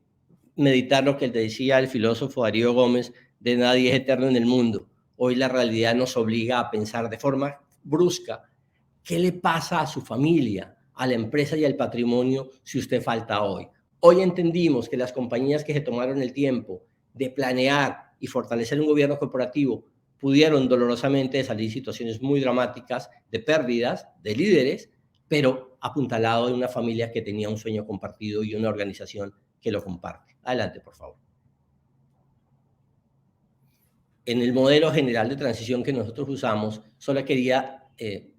meditar lo que decía el filósofo Darío Gómez, de nadie es eterno en el mundo. Hoy la realidad nos obliga a pensar de forma brusca, ¿qué le pasa a su familia, a la empresa y al patrimonio si usted falta hoy? Hoy entendimos que las compañías que se tomaron el tiempo de planear y fortalecer un gobierno corporativo pudieron dolorosamente salir situaciones muy dramáticas de pérdidas de líderes, pero apuntalado de una familia que tenía un sueño compartido y una organización que lo comparte. Adelante, por favor. En el modelo general de transición que nosotros usamos, solo quería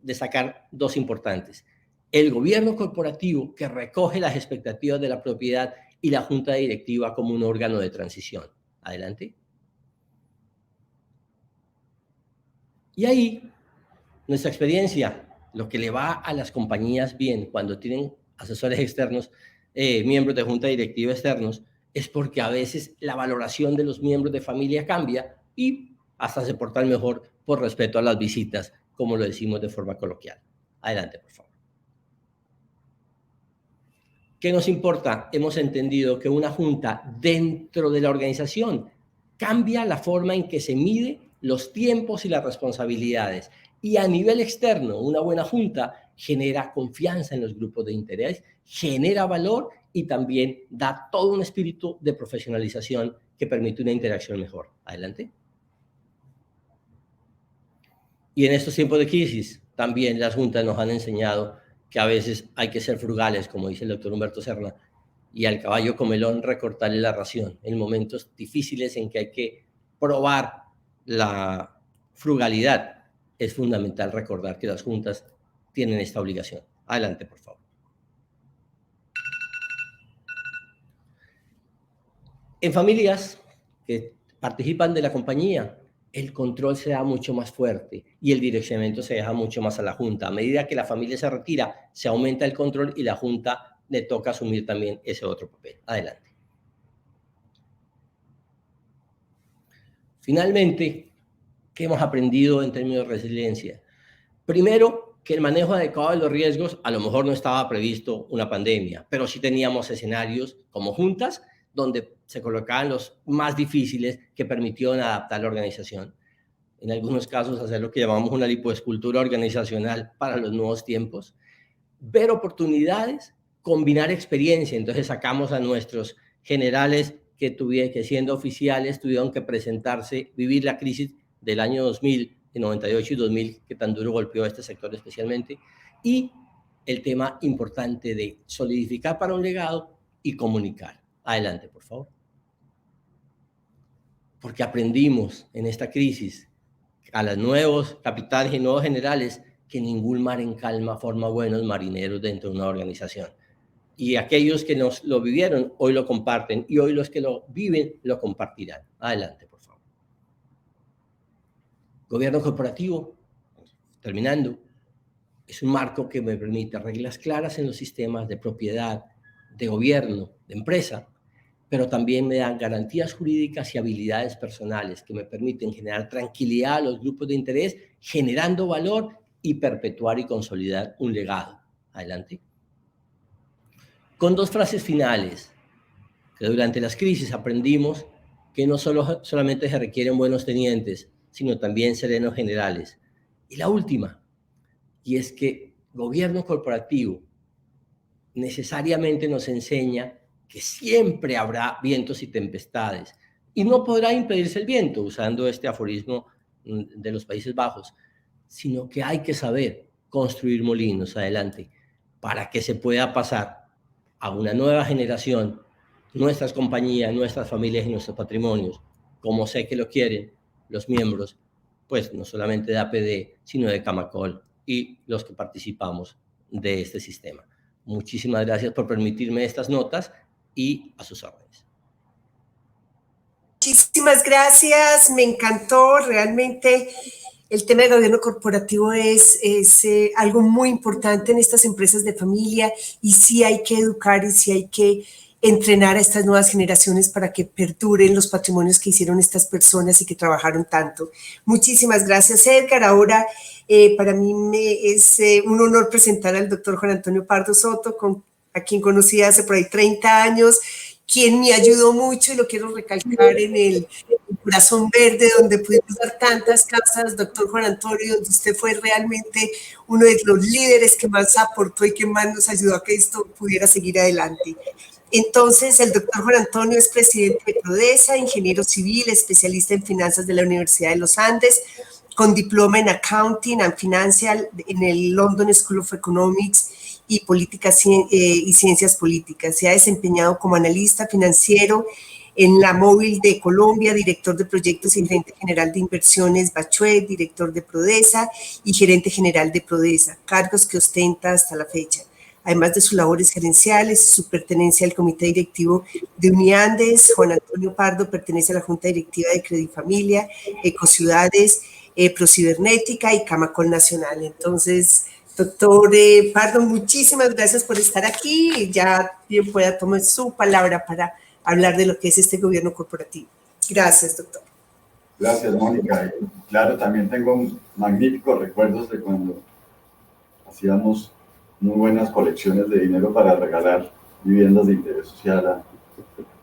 destacar dos importantes. El gobierno corporativo, que recoge las expectativas de la propiedad, y la junta directiva como un órgano de transición. Adelante. Y ahí, nuestra experiencia, lo que le va a las compañías bien cuando tienen asesores externos, miembros de junta directiva externos, es porque a veces la valoración de los miembros de familia cambia y hasta se portan mejor por respeto a las visitas, como lo decimos de forma coloquial. Adelante, por favor. ¿Qué nos importa? Hemos entendido que una junta dentro de la organización cambia la forma en que se mide los tiempos y las responsabilidades. Y a nivel externo, una buena junta genera confianza en los grupos de interés, genera valor y también da todo un espíritu de profesionalización que permite una interacción mejor. Adelante. Y en estos tiempos de crisis, también las juntas nos han enseñado que a veces hay que ser frugales, como dice el doctor Humberto Serna, y al caballo comelón recortarle la ración en momentos difíciles en que hay que probar la frugalidad. Es fundamental recordar que las juntas tienen esta obligación. Adelante, por favor. En familias que participan de la compañía, el control se da mucho más fuerte y el direccionamiento se deja mucho más a la junta. A medida que la familia se retira, se aumenta el control y la junta le toca asumir también ese otro papel. Adelante. Finalmente, ¿qué hemos aprendido en términos de resiliencia? Primero, que el manejo adecuado de los riesgos a lo mejor no estaba previsto una pandemia, pero sí teníamos escenarios como juntas donde se colocaban los más difíciles que permitieron adaptar la organización. En algunos casos hacer lo que llamamos una lipoescultura organizacional para los nuevos tiempos. Ver oportunidades, combinar experiencia. Entonces sacamos a nuestros generales que siendo oficiales tuvieron que presentarse, vivir la crisis del año 2000, de 98 y 2000, que tan duro golpeó a este sector especialmente. Y el tema importante de solidificar para un legado y comunicar. Adelante, por favor. Porque aprendimos en esta crisis a los nuevos capitanes y nuevos generales que ningún mar en calma forma buenos marineros dentro de una organización. Y aquellos que nos lo vivieron hoy lo comparten y hoy los que lo viven lo compartirán. Adelante, por favor. Gobierno corporativo, terminando, es un marco que me permite reglas claras en los sistemas de propiedad, de gobierno, de empresa, pero también me dan garantías jurídicas y habilidades personales que me permiten generar tranquilidad a los grupos de interés, generando valor y perpetuar y consolidar un legado. Adelante. Con dos frases finales, que durante las crisis aprendimos que no solamente se requieren buenos tenientes, sino también serenos generales. Y la última, y es que gobierno corporativo necesariamente nos enseña que siempre habrá vientos y tempestades, y no podrá impedirse el viento, usando este aforismo de los Países Bajos, sino que hay que saber construir molinos. Adelante, para que se pueda pasar a una nueva generación nuestras compañías, nuestras familias y nuestros patrimonios, como sé que lo quieren los miembros, pues no solamente de APD, sino de Camacol y los que participamos de este sistema. Muchísimas gracias por permitirme estas notas y a sus órdenes. Muchísimas gracias, me encantó, realmente el tema de gobierno corporativo es algo muy importante en estas empresas de familia y sí hay que educar y sí hay que entrenar a estas nuevas generaciones para que perduren los patrimonios que hicieron estas personas y que trabajaron tanto. Muchísimas gracias, Edgar. Ahora, para mí es un honor presentar al doctor Juan Antonio Pardo Soto, a quien conocí hace por ahí 30 años, quien me ayudó mucho y lo quiero recalcar en el Corazón Verde, donde pudimos dar tantas casas, doctor Juan Antonio, donde usted fue realmente uno de los líderes que más aportó y que más nos ayudó a que esto pudiera seguir adelante. Entonces, el doctor Juan Antonio es presidente de Prodesa, ingeniero civil, especialista en finanzas de la Universidad de los Andes, con diploma en Accounting and Financial en el London School of Economics y Políticas y Ciencias Políticas. Se ha desempeñado como analista financiero en la Móvil de Colombia, director de proyectos y gerente general de inversiones Bachuet, director de Prodesa y gerente general de Prodesa, cargos que ostenta hasta la fecha. Además de sus labores gerenciales y su pertenencia al comité directivo de Uniandes, Juan Antonio Pardo pertenece a la Junta Directiva de Credifamilia, Ecociudades, Procibernética y Camacol Nacional. Entonces, doctor Pardo, muchísimas gracias por estar aquí y ya bien pueda tomar su palabra para hablar de lo que es este gobierno corporativo. Gracias, doctor. Gracias, Mónica. Claro, también tengo magníficos recuerdos de cuando hacíamos muy buenas colecciones de dinero para regalar viviendas de interés social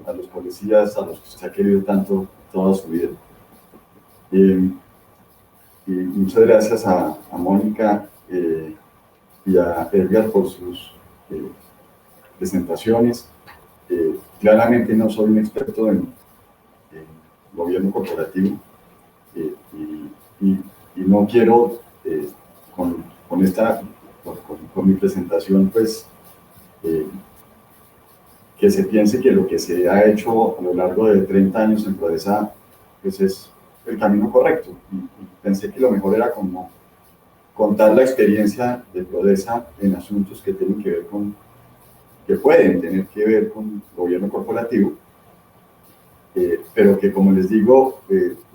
a los policías, a los que usted ha querido tanto toda su vida. Y muchas gracias a Mónica y a Edgar por sus presentaciones. Claramente no soy un experto en gobierno corporativo y no quiero con mi presentación pues que se piense que lo que se ha hecho a lo largo de 30 años en Prodesa pues es el camino correcto y pensé que lo mejor era como contar la experiencia de Prodesa en asuntos que tienen que ver que pueden tener que ver con gobierno corporativo, pero que, como les digo,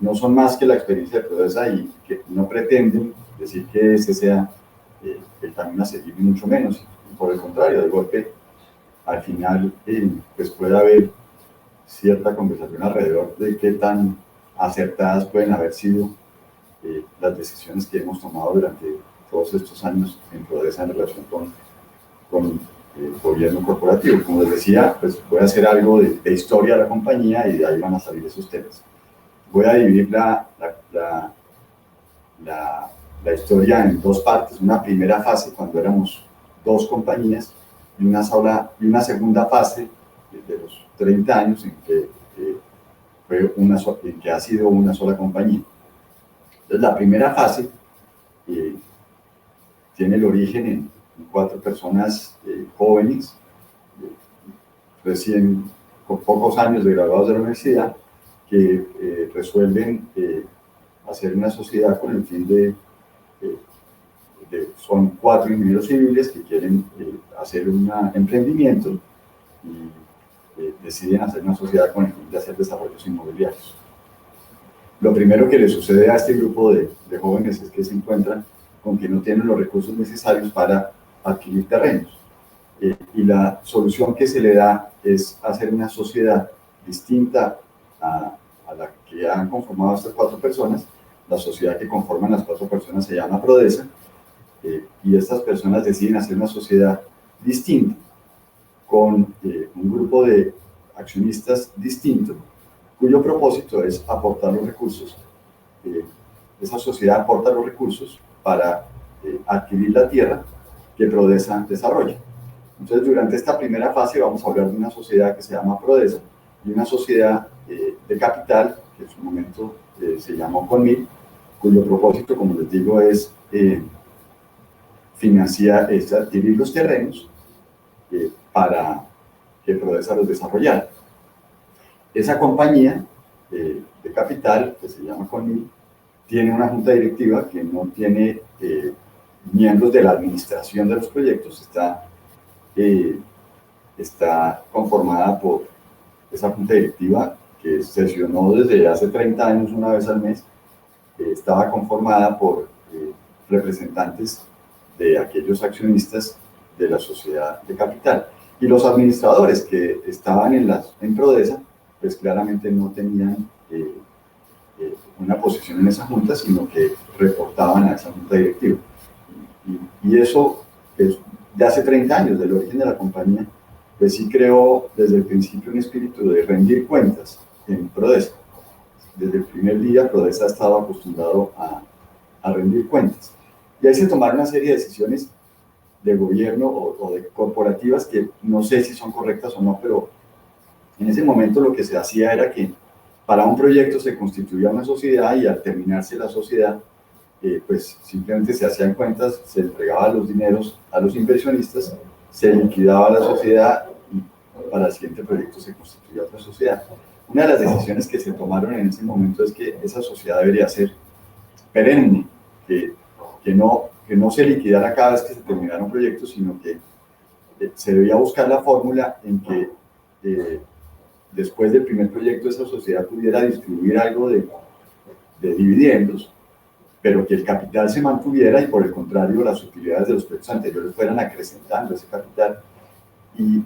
no son más que la experiencia de Prodesa y que no pretenden decir que ese sea el camino a seguir, mucho menos. Y por el contrario, de golpe, al final, pues puede haber cierta conversación alrededor de qué tan acertadas pueden haber sido las decisiones que hemos tomado durante todos estos años en Prodesa en relación con gobierno corporativo. Como les decía, pues voy a hacer algo de historia de la compañía y de ahí van a salir esos temas. Voy a dividir la historia en dos partes. Una primera fase, cuando éramos dos compañías, y una segunda fase de los 30 años en que ha sido una sola compañía. Entonces, la primera fase tiene el origen en 4 personas jóvenes, recién con pocos años de graduados de la universidad, que resuelven hacer una sociedad con el fin son 4 ingenieros civiles que quieren hacer un emprendimiento y deciden hacer una sociedad con el fin de hacer desarrollos inmobiliarios. Lo primero que le sucede a este grupo de jóvenes es que se encuentran con que no tienen los recursos necesarios para adquirir terrenos. Y la solución que se le da es hacer una sociedad distinta a la que han conformado estas 4 personas. La sociedad que conforman las 4 personas se llama Prodesa, y estas personas deciden hacer una sociedad distinta con un grupo de accionistas distinto, cuyo propósito es aportar los recursos. Esa sociedad aporta los recursos para adquirir la tierra que Prodesa desarrolla. Entonces, durante esta primera fase vamos a hablar de una sociedad que se llama Prodesa y una sociedad de capital, que en su momento se llamó Conmil, cuyo propósito, como les digo, es financiar, es adquirir los terrenos para que Prodesa los desarrollara. Esa compañía de capital, que se llama Conmil, tiene una junta directiva que no tiene miembros de la administración de los proyectos, está conformada por esa junta directiva que sesionó desde hace 30 años una vez al mes. Estaba conformada por representantes de aquellos accionistas de la sociedad de capital. Y los administradores que estaban en Prodesa, pues claramente no tenían una posición en esa junta, sino que reportaban a esa junta directiva. Y eso, pues, de hace 30 años, del origen de la compañía, pues sí creó desde el principio un espíritu de rendir cuentas en Prodesa. Desde el primer día, Prodesa ha estado acostumbrado a rendir cuentas. Y ahí se tomaron una serie de decisiones de gobierno o de corporativas que no sé si son correctas o no, pero en ese momento lo que se hacía era que para un proyecto se constituía una sociedad y al terminarse la sociedad, pues simplemente se hacían cuentas, se entregaban los dineros a los inversionistas, se liquidaba la sociedad y para el siguiente proyecto se constituía otra sociedad. Una de las decisiones que se tomaron en ese momento es que esa sociedad debería ser perenne, que no se liquidara cada vez que se terminara un proyecto, sino que se debía buscar la fórmula en que después del primer proyecto esa sociedad pudiera distribuir algo de dividendos pero que el capital se mantuviera y por el contrario las utilidades de los proyectos anteriores fueran acrecentando ese capital y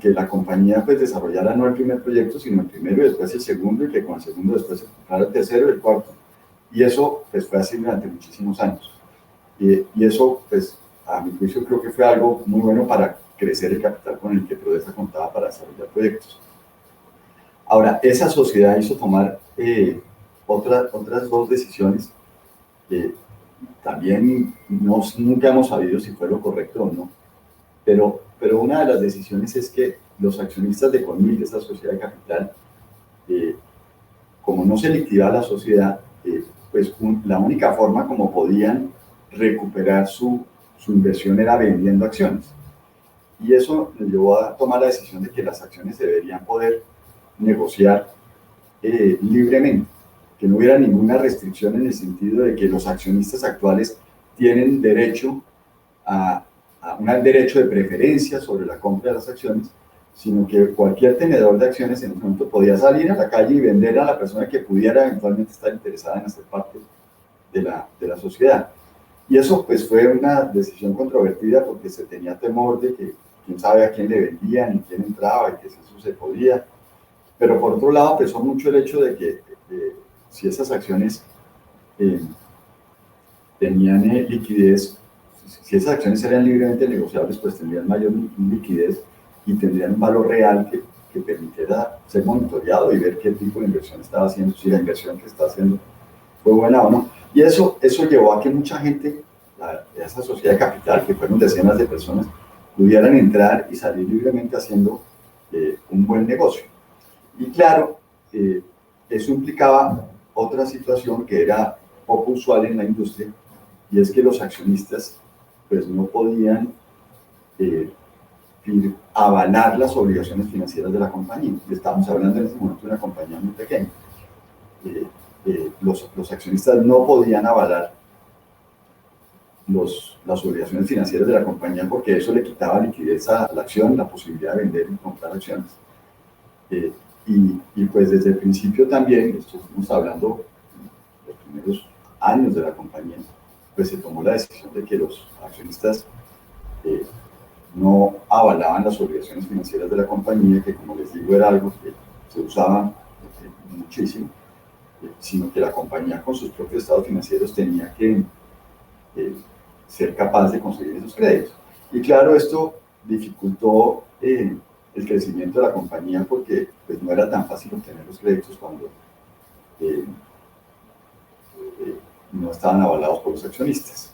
que la compañía pues desarrollara no el primer proyecto, sino el primero y después el segundo, y que con el segundo después se comprara el tercero y el cuarto. Y eso pues fue así durante muchísimos años. Y eso pues a mi juicio creo que fue algo muy bueno para crecer el capital con el que Prodesa contaba para desarrollar proyectos. Ahora, esa sociedad hizo tomar otras dos decisiones que también nunca hemos sabido si fue lo correcto o no, pero una de las decisiones es que los accionistas de Conmil, de esa sociedad de capital, como no se liquidaba la sociedad, pues la única forma como podían recuperar su inversión era vendiendo acciones. Y eso nos llevó a tomar la decisión de que las acciones se deberían poder negociar libremente, que no hubiera ninguna restricción en el sentido de que los accionistas actuales tienen derecho a un derecho de preferencia sobre la compra de las acciones, sino que cualquier tenedor de acciones en un momento podía salir a la calle y vender a la persona que pudiera eventualmente estar interesada en hacer parte de la sociedad. Y eso pues fue una decisión controvertida porque se tenía temor de que quién sabe a quién le vendían y quién entraba y que eso se podía. Pero por otro lado pesó mucho el hecho de que si esas acciones tenían liquidez, si esas acciones eran libremente negociables, pues tendrían mayor liquidez y tendrían un valor real que permitiera ser monitoreado y ver qué tipo de inversión estaba haciendo, si la inversión que está haciendo fue buena o no. Y eso llevó a que mucha gente, de esa sociedad de capital, que fueron decenas de personas, pudieran entrar y salir libremente haciendo un buen negocio. Y claro, eso implicaba otra situación que era poco usual en la industria, y es que los accionistas pues no podían avalar las obligaciones financieras de la compañía. Estamos hablando en ese momento de una compañía muy pequeña. Los accionistas no podían avalar las obligaciones financieras de la compañía porque eso le quitaba liquidez a la acción, la posibilidad de vender y comprar acciones. Y pues desde el principio también, esto estamos hablando de los primeros años de la compañía, pues se tomó la decisión de que los accionistas no avalaban las obligaciones financieras de la compañía, que como les digo era algo que se usaba muchísimo, sino que la compañía con sus propios estados financieros tenía que ser capaz de conseguir esos créditos. Y claro, esto dificultó el crecimiento de la compañía porque pues, no era tan fácil obtener los créditos cuando no estaban avalados por los accionistas.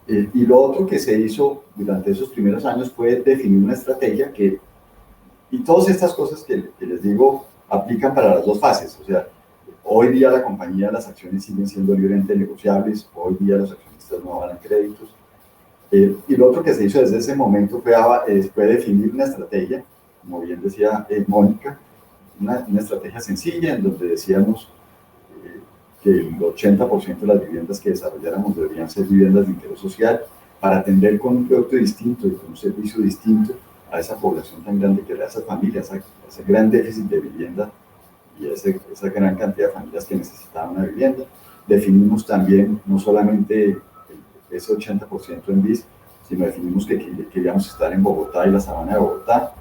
Y lo otro que se hizo durante esos primeros años fue definir una estrategia y todas estas cosas que les digo aplican para las dos fases, o sea, hoy día la compañía, las acciones siguen siendo libremente negociables, hoy día los accionistas no avalan créditos, y lo otro que se hizo desde ese momento fue definir una estrategia, como bien decía Mónica, una estrategia sencilla en donde decíamos que el 80% de las viviendas que desarrolláramos deberían ser viviendas de interés social para atender con un producto distinto y con un servicio distinto a esa población tan grande que era esa familia, ese gran déficit de vivienda y esa gran cantidad de familias que necesitaban una vivienda. Definimos también no solamente ese 80% en BIS, sino definimos que queríamos estar en Bogotá y la sabana de Bogotá.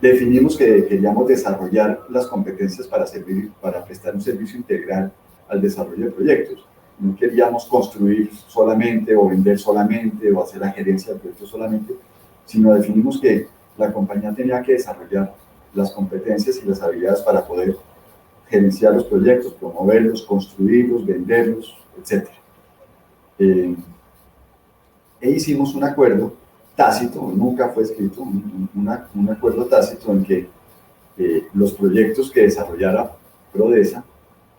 Definimos que queríamos desarrollar las competencias para prestar un servicio integral al desarrollo de proyectos. No queríamos construir solamente o vender solamente o hacer la gerencia del proyecto solamente, sino definimos que la compañía tenía que desarrollar las competencias y las habilidades para poder gerenciar los proyectos, promoverlos, construirlos, venderlos, etc. E hicimos un acuerdo tácito, nunca fue escrito, un acuerdo tácito en que los proyectos que desarrollara Prodesa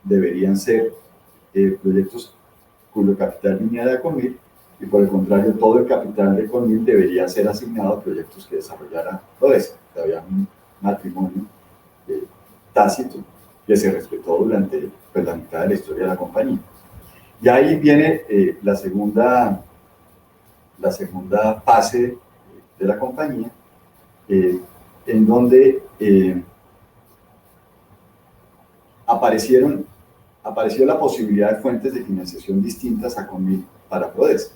deberían ser proyectos cuyo capital viniera de Conmil, y por el contrario, todo el capital de Conmil debería ser asignado a proyectos que desarrollara Prodesa. Había un matrimonio tácito que se respetó durante la mitad de la historia de la compañía. Y ahí viene la segunda fase de la compañía, aparecieron apareció la posibilidad de fuentes de financiación distintas a Conmil para Prodesa.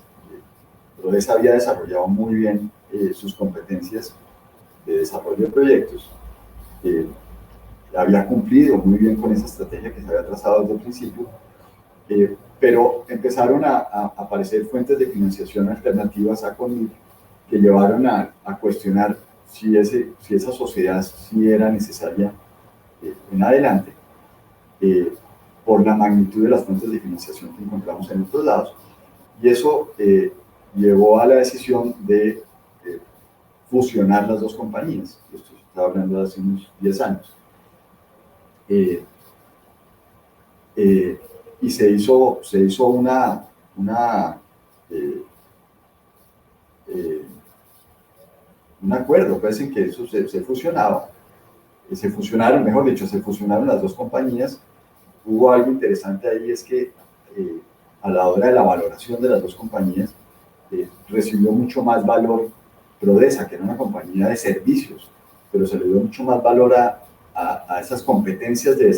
Prodesa había desarrollado muy bien sus competencias de desarrollo de proyectos, había cumplido muy bien con esa estrategia que se había trazado desde el principio, pero empezaron a aparecer fuentes de financiación alternativas a Conmil que llevaron a cuestionar si esa sociedad sí era necesaria en adelante, por la magnitud de las fuentes de financiación que encontramos en otros lados, y eso llevó a la decisión de fusionar las dos compañías. Esto estaba hablando de hace unos 10 años. Y se hizo un acuerdo, pues, en que eso se fusionaba. Se fusionaron, mejor dicho, se fusionaron las dos compañías. Hubo algo interesante ahí, es que a la hora de la valoración de las dos compañías, recibió mucho más valor Prodesa, que era una compañía de servicios, pero se le dio mucho más valor a esas competencias de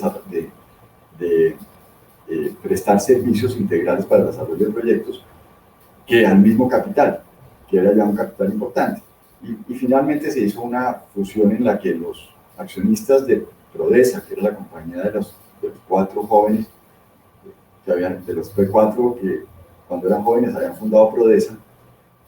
prestar servicios integrales para el desarrollo de proyectos, que al mismo capital, que era ya un capital importante. Y finalmente se hizo una fusión en la que los accionistas de Prodesa, que era la compañía de los 4 jóvenes, de los P4 que cuando eran jóvenes habían fundado Prodesa,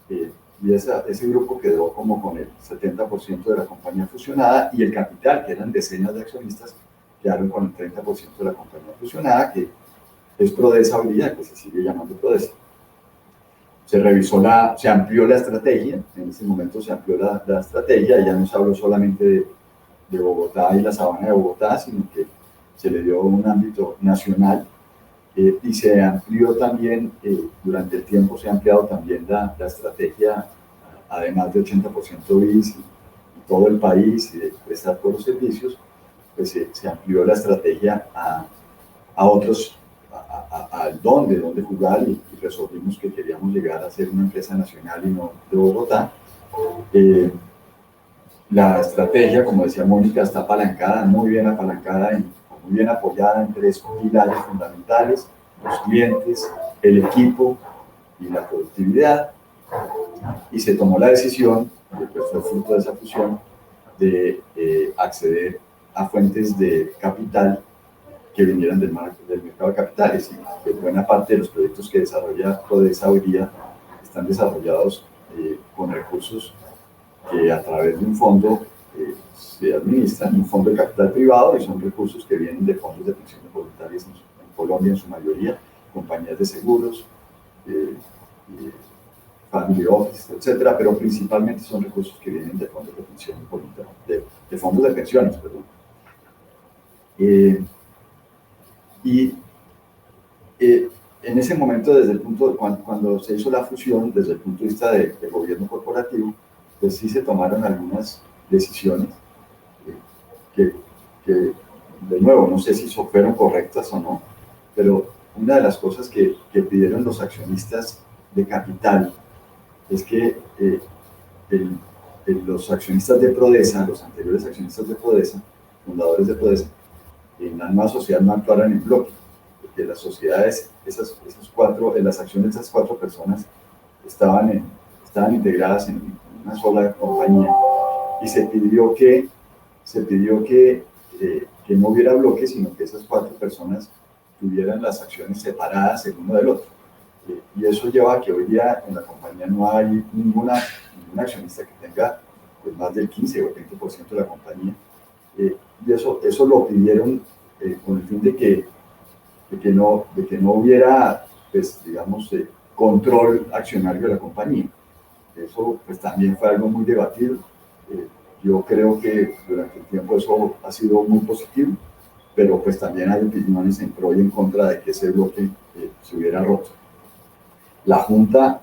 y ese grupo quedó como con el 70% de la compañía fusionada, y el capital, que eran decenas de accionistas, quedaron con el 30% de la compañía fusionada, que es Prodesa hoy día, que se sigue llamando Prodesa. Se amplió la estrategia, en ese momento se amplió la estrategia, y ya no se habló solamente de Bogotá y la sabana de Bogotá, sino que se le dio un ámbito nacional, y se amplió también, durante el tiempo se ha ampliado también la estrategia, además de 80% BIS y todo el país, y de prestar todos los servicios, pues se amplió la estrategia a otros, al dónde jugar, y resolvimos que queríamos llegar a ser una empresa nacional y no de Bogotá. La estrategia, como decía Mónica, está apalancada, muy bien apalancada, muy bien apoyada en 3 pilares fundamentales: los clientes, el equipo y la productividad. Y se tomó la decisión, después fue fruto de esa fusión, de acceder a fuentes de capital que vinieran del mercado de capitales, y que buena parte de los proyectos que desarrolla Prodesa hoy día están desarrollados con recursos que a través de un fondo se administran, un fondo de capital privado, y son recursos que vienen de fondos de pensiones voluntarias en Colombia en su mayoría, compañías de seguros, family office, etcétera, pero principalmente son recursos que vienen de fondos de pensiones voluntarias, de fondos de pensiones, perdón. En ese momento, desde el punto cuando se hizo la fusión, desde el punto de vista de gobierno corporativo, pues sí se tomaron algunas decisiones que de nuevo, no sé si fueron correctas o no, pero una de las cosas que pidieron los accionistas de capital es que los accionistas de Prodesa, los anteriores accionistas de Prodesa, fundadores de Prodesa, en la nueva sociedad no actuaran en bloque, porque las sociedades, las acciones de esas 4 personas estaban integradas en una sola compañía, y se pidió que no hubiera bloque, sino que esas 4 personas tuvieran las acciones separadas el uno del otro. Y eso lleva a que hoy día en la compañía no hay ninguna accionista que tenga pues, más del 15 o 20% de la compañía. Y eso lo pidieron con el fin de que no hubiera, pues, digamos, control accionario de la compañía. Eso pues, también fue algo muy debatido. Yo creo que durante el tiempo eso ha sido muy positivo, pero pues también hay opiniones en pro y en contra de que ese bloque se hubiera roto. La junta,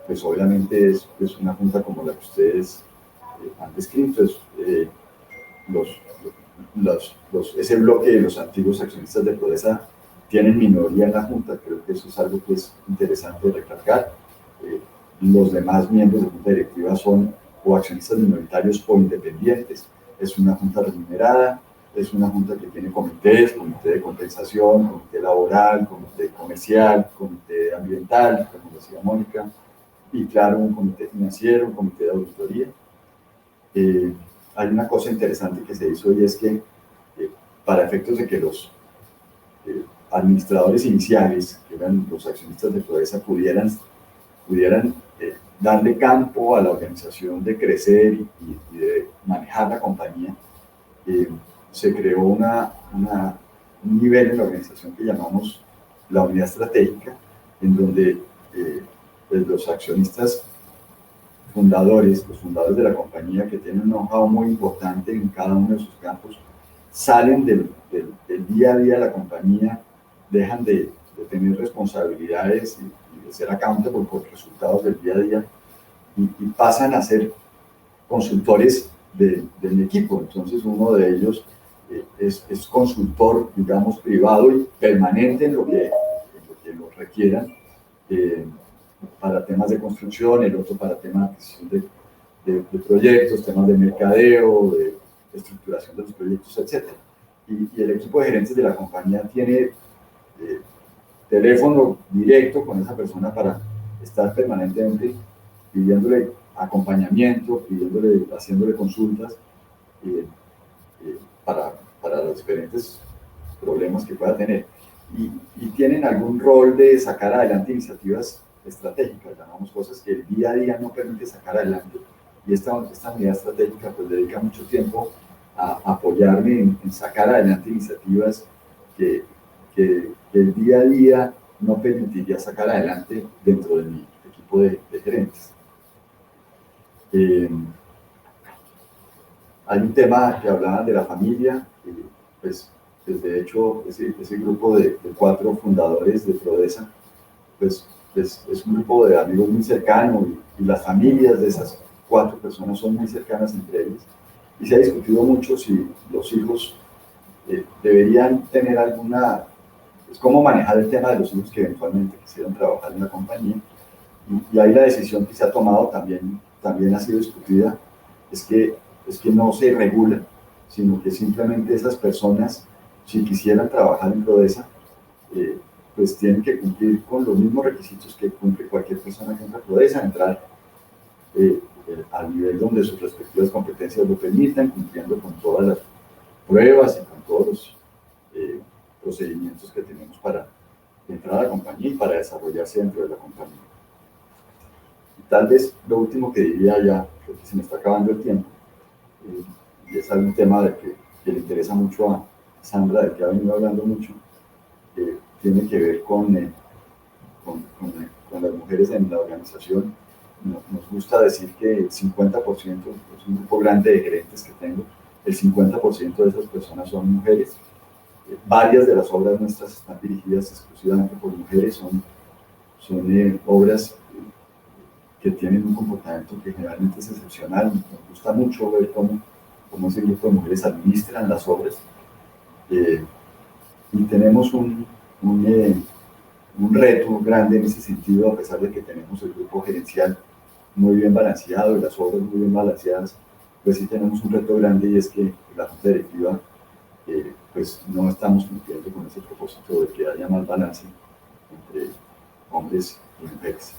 pues obviamente es una junta como la que ustedes han descrito. Ese bloque de los antiguos accionistas de Prodesa tienen minoría en la junta. Creo que eso es algo que es interesante de recalcar. Los demás miembros de la junta directiva son o accionistas minoritarios o independientes. Es una junta remunerada, es una junta que tiene comités, comité de compensación, comité laboral, comité comercial, comité ambiental, como decía Mónica, y claro, un comité financiero, un comité de auditoría. Hay una cosa interesante que se hizo y es que para efectos de que los administradores iniciales, que eran los accionistas de Prodesa, pudieran darle campo a la organización de crecer y de manejar la compañía, se creó un nivel en la organización que llamamos la unidad estratégica, en donde pues los accionistas fundadores, los fundadores de la compañía, que tienen un know-how muy importante en cada uno de sus campos, salen del día a día de la compañía, dejan de tener responsabilidades y de ser accountable por resultados del día a día y pasan a ser consultores de mi equipo. Entonces uno de ellos es consultor, digamos, privado y permanente en lo que lo requieran, para temas de construcción, el otro para temas de proyectos, temas de mercadeo, de estructuración de los proyectos, etc. Y el equipo de gerentes de la compañía tiene teléfono directo con esa persona para estar permanentemente pidiéndole acompañamiento, haciéndole consultas para los diferentes problemas que pueda tener. Y tienen algún rol de sacar adelante iniciativas estratégicas, llamamos cosas que el día a día no permite sacar adelante. Y esta unidad estratégica pues dedica mucho tiempo a apoyarme en sacar adelante iniciativas que el día a día no permitiría sacar adelante dentro de mi equipo de gerentes. Hay un tema que hablaban de la familia, pues de hecho ese grupo de 4 fundadores de Prodesa, pues es un grupo de amigos muy cercano y las familias de esas 4 personas son muy cercanas entre ellas, y se ha discutido mucho si los hijos deberían tener alguna, pues cómo manejar el tema de los hijos que eventualmente quisieran trabajar en la compañía, y ahí la decisión que se ha tomado también ha sido discutida, es que no se regula, sino que simplemente esas personas, si quisieran trabajar en Prodesa, pues tienen que cumplir con los mismos requisitos que cumple cualquier persona que entra a Prodesa, entrar al nivel donde sus respectivas competencias lo permitan, cumpliendo con todas las pruebas y con todos los procedimientos que tenemos para entrar a la compañía y para desarrollarse dentro de la compañía. Y tal vez lo último que diría ya, porque se me está acabando el tiempo, y es algún tema que le interesa mucho a Sandra, del que ha venido hablando mucho, tiene que ver con las mujeres en la organización. Nos gusta decir que el 50%, es un grupo grande de gerentes que tengo, el 50% de esas personas son mujeres. Varias de las obras nuestras están dirigidas exclusivamente por mujeres, son obras que tienen un comportamiento que generalmente es excepcional. Nos gusta mucho ver cómo ese grupo de mujeres administran las obras. Y tenemos un reto grande en ese sentido, a pesar de que tenemos el grupo gerencial muy bien balanceado y las obras muy bien balanceadas, pues sí tenemos un reto grande, y es que la junta directiva pues no estamos cumpliendo con ese propósito de que haya más balance entre hombres y mujeres.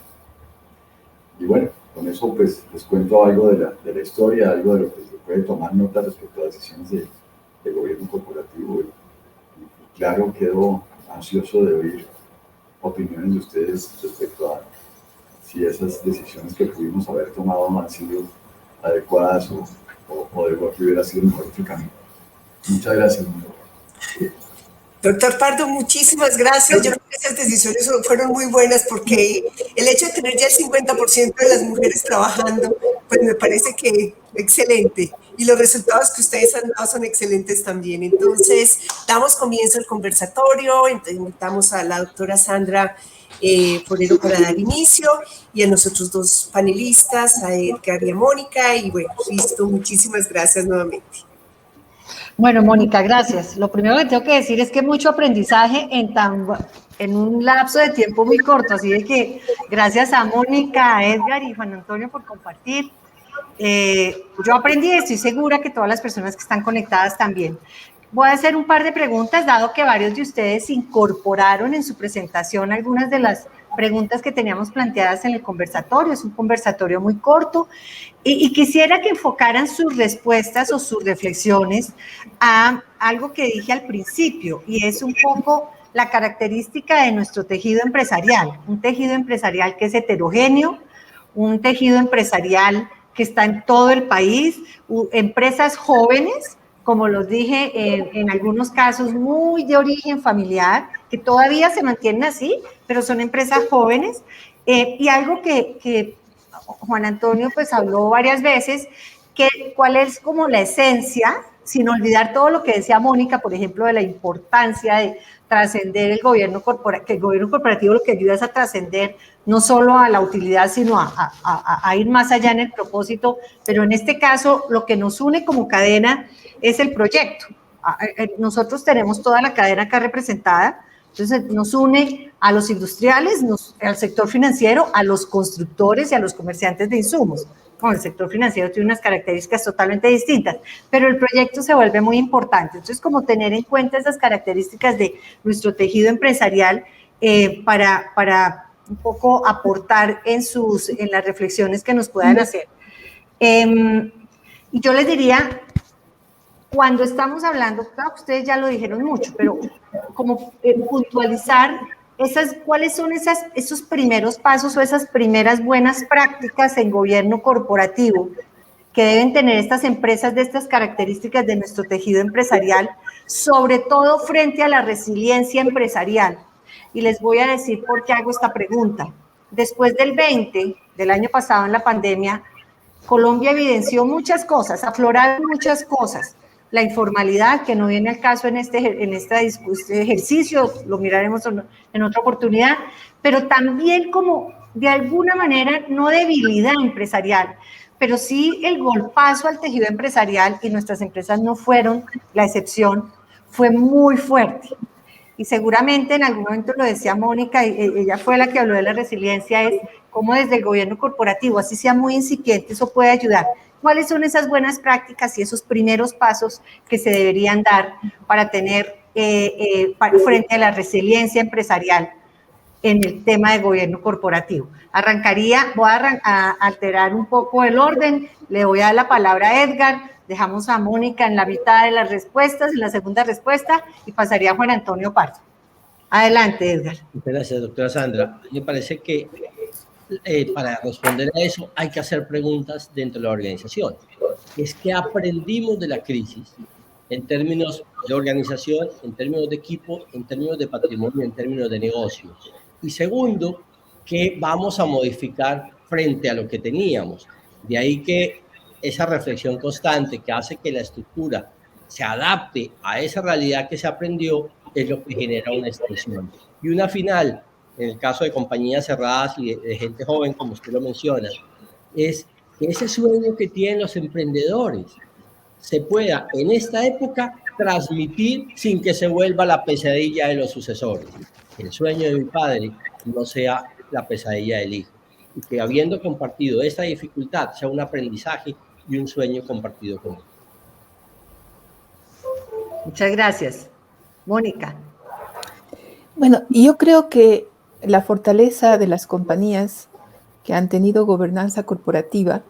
Y bueno, con eso pues les cuento algo de la historia, algo de lo que se puede tomar nota respecto a decisiones de gobierno corporativo, y claro, quedo ansioso de oír opiniones de ustedes respecto a si esas decisiones que pudimos haber tomado han sido adecuadas o de igual que hubiera sido mejor otro camino. Muchas gracias. Doctor Pardo, muchísimas gracias. Yo creo que esas decisiones fueron muy buenas, porque el hecho de tener ya el 50% de las mujeres trabajando, pues me parece que excelente. Y los resultados que ustedes han dado son excelentes también. Entonces, damos comienzo al conversatorio. Entonces, invitamos a la doctora Sandra Forero para dar inicio, y a nosotros 2 panelistas, a Edgar y a Mónica. Y bueno, listo. Muchísimas gracias nuevamente. Bueno, Mónica, gracias. Lo primero que tengo que decir es que mucho aprendizaje en un lapso de tiempo muy corto, así de que gracias a Mónica, a Edgar y Juan Antonio por compartir. Yo aprendí y estoy segura que todas las personas que están conectadas también. voy a hacer un par de preguntas, dado que varios de ustedes incorporaron en su presentación algunas de las preguntas que teníamos planteadas en el conversatorio. Es un conversatorio muy corto y quisiera que enfocaran sus respuestas o sus reflexiones a algo que dije al principio, y es un poco la característica de nuestro tejido empresarial, un tejido empresarial que es heterogéneo, un tejido empresarial que está en todo el país, empresas jóvenes, como los dije, en algunos casos muy de origen familiar, que todavía se mantienen así, pero son empresas jóvenes, y algo que Juan Antonio pues habló varias veces, cuál es como la esencia, sin olvidar todo lo que decía Mónica, por ejemplo, de la importancia de trascender el gobierno corporativo, que el gobierno corporativo lo que ayuda es a trascender no solo a la utilidad, sino a ir más allá en el propósito, pero en este caso lo que nos une como cadena es el proyecto. Nosotros tenemos toda la cadena acá representada, entonces nos une a los industriales, al sector financiero, a los constructores y a los comerciantes de insumos. Bueno, el sector financiero tiene unas características totalmente distintas, pero el proyecto se vuelve muy importante. Entonces, como tener en cuenta esas características de nuestro tejido empresarial para un poco aportar en las reflexiones que nos puedan hacer. Y yo les diría, cuando estamos hablando, claro que ustedes ya lo dijeron mucho, pero como puntualizar cuáles son esos primeros pasos o esas primeras buenas prácticas en gobierno corporativo que deben tener estas empresas de estas características de nuestro tejido empresarial, sobre todo frente a la resiliencia empresarial. Y les voy a decir por qué hago esta pregunta. Después del año pasado en la pandemia, Colombia evidenció muchas cosas, afloraron muchas cosas. La informalidad, que no viene al caso en este ejercicio, lo miraremos en otra oportunidad, pero también como de alguna manera, no debilidad empresarial, pero sí el golpazo al tejido empresarial, y nuestras empresas no fueron la excepción, fue muy fuerte. Y seguramente en algún momento lo decía Mónica, ella fue la que habló de la resiliencia, es cómo desde el gobierno corporativo, así sea muy incipiente, eso puede ayudar. ¿Cuáles son esas buenas prácticas y esos primeros pasos que se deberían dar para tener frente a la resiliencia empresarial en el tema de gobierno corporativo? Voy a alterar un poco el orden, le voy a dar la palabra a Edgar, dejamos a Mónica en la mitad de las respuestas, en la segunda respuesta, y pasaría a Juan Antonio Pardo. Adelante, Edgar. Gracias, doctora Sandra. Me parece que para responder a eso hay que hacer preguntas dentro de la organización. Es que aprendimos de la crisis en términos de organización, en términos de equipo, en términos de patrimonio, en términos de negocio. Y segundo, ¿qué vamos a modificar frente a lo que teníamos? De ahí que esa reflexión constante que hace que la estructura se adapte a esa realidad que se aprendió es lo que genera una extensión. Y una final, en el caso de compañías cerradas y de gente joven, como usted lo menciona, es que ese sueño que tienen los emprendedores se pueda en esta época transmitir sin que se vuelva la pesadilla de los sucesores. El sueño de mi padre no sea la pesadilla del hijo. Y que habiendo compartido esta dificultad sea un aprendizaje y un sueño compartido con él. Muchas gracias. Mónica. Bueno, yo creo que la fortaleza de las compañías que han tenido gobernanza corporativa,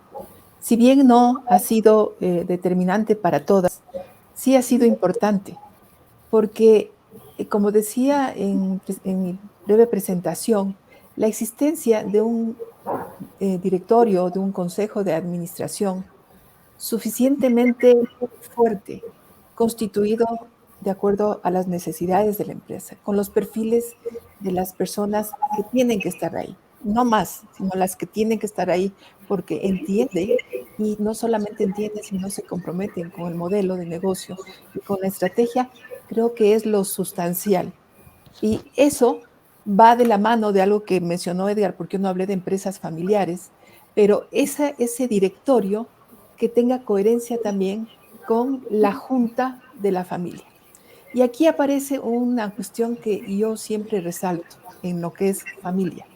si bien no ha sido determinante para todas, sí ha sido importante, porque, como decía en mi breve presentación, la existencia de un directorio, de un consejo de administración suficientemente fuerte, constituido de acuerdo a las necesidades de la empresa, con los perfiles de las personas que tienen que estar ahí, no más, sino las que tienen que estar ahí porque entienden, y no solamente entienden, sino se comprometen con el modelo de negocio y con la estrategia, creo que es lo sustancial. Y eso va de la mano de algo que mencionó Edgar, porque yo no hablé de empresas familiares, pero ese directorio que tenga coherencia también con la junta de la familia. Y aquí aparece una cuestión que yo siempre resalto en lo que es familia.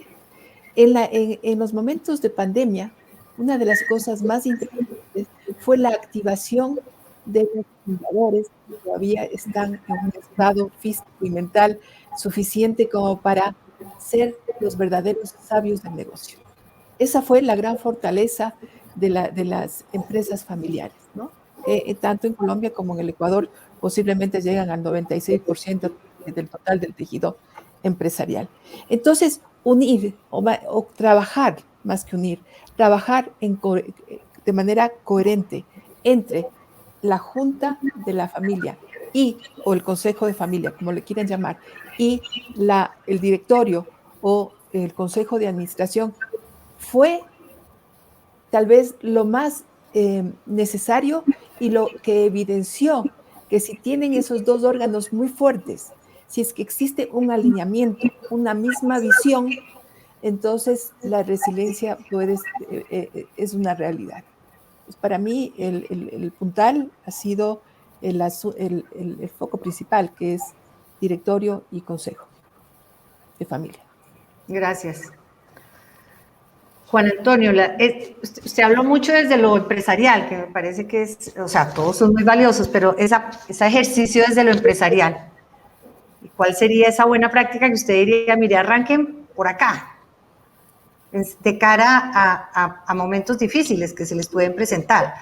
En los momentos de pandemia, una de las cosas más interesantes fue la activación de los fundadores que todavía están en un estado físico y mental suficiente como para ser los verdaderos sabios del negocio. Esa fue la gran fortaleza de las empresas familiares, ¿no? Tanto en Colombia como en el Ecuador posiblemente llegan al 96% del total del tejido empresarial. Entonces, unir o trabajar, más que unir, trabajar de manera coherente entre la junta de la familia o el consejo de familia, como le quieran llamar, y el directorio o el consejo de administración, fue tal vez lo más necesario y lo que evidenció que si tienen esos dos órganos muy fuertes, si es que existe un alineamiento, una misma visión, entonces la resiliencia es una realidad. Pues para mí el puntal ha sido el foco principal, que es directorio y consejo de familia. Gracias. Juan Antonio, usted habló mucho desde lo empresarial, que me parece que o sea, todos son muy valiosos, pero ese ejercicio desde lo empresarial. ¿Y cuál sería esa buena práctica que usted diría, mire, arranquen por acá, de cara a momentos difíciles que se les pueden presentar?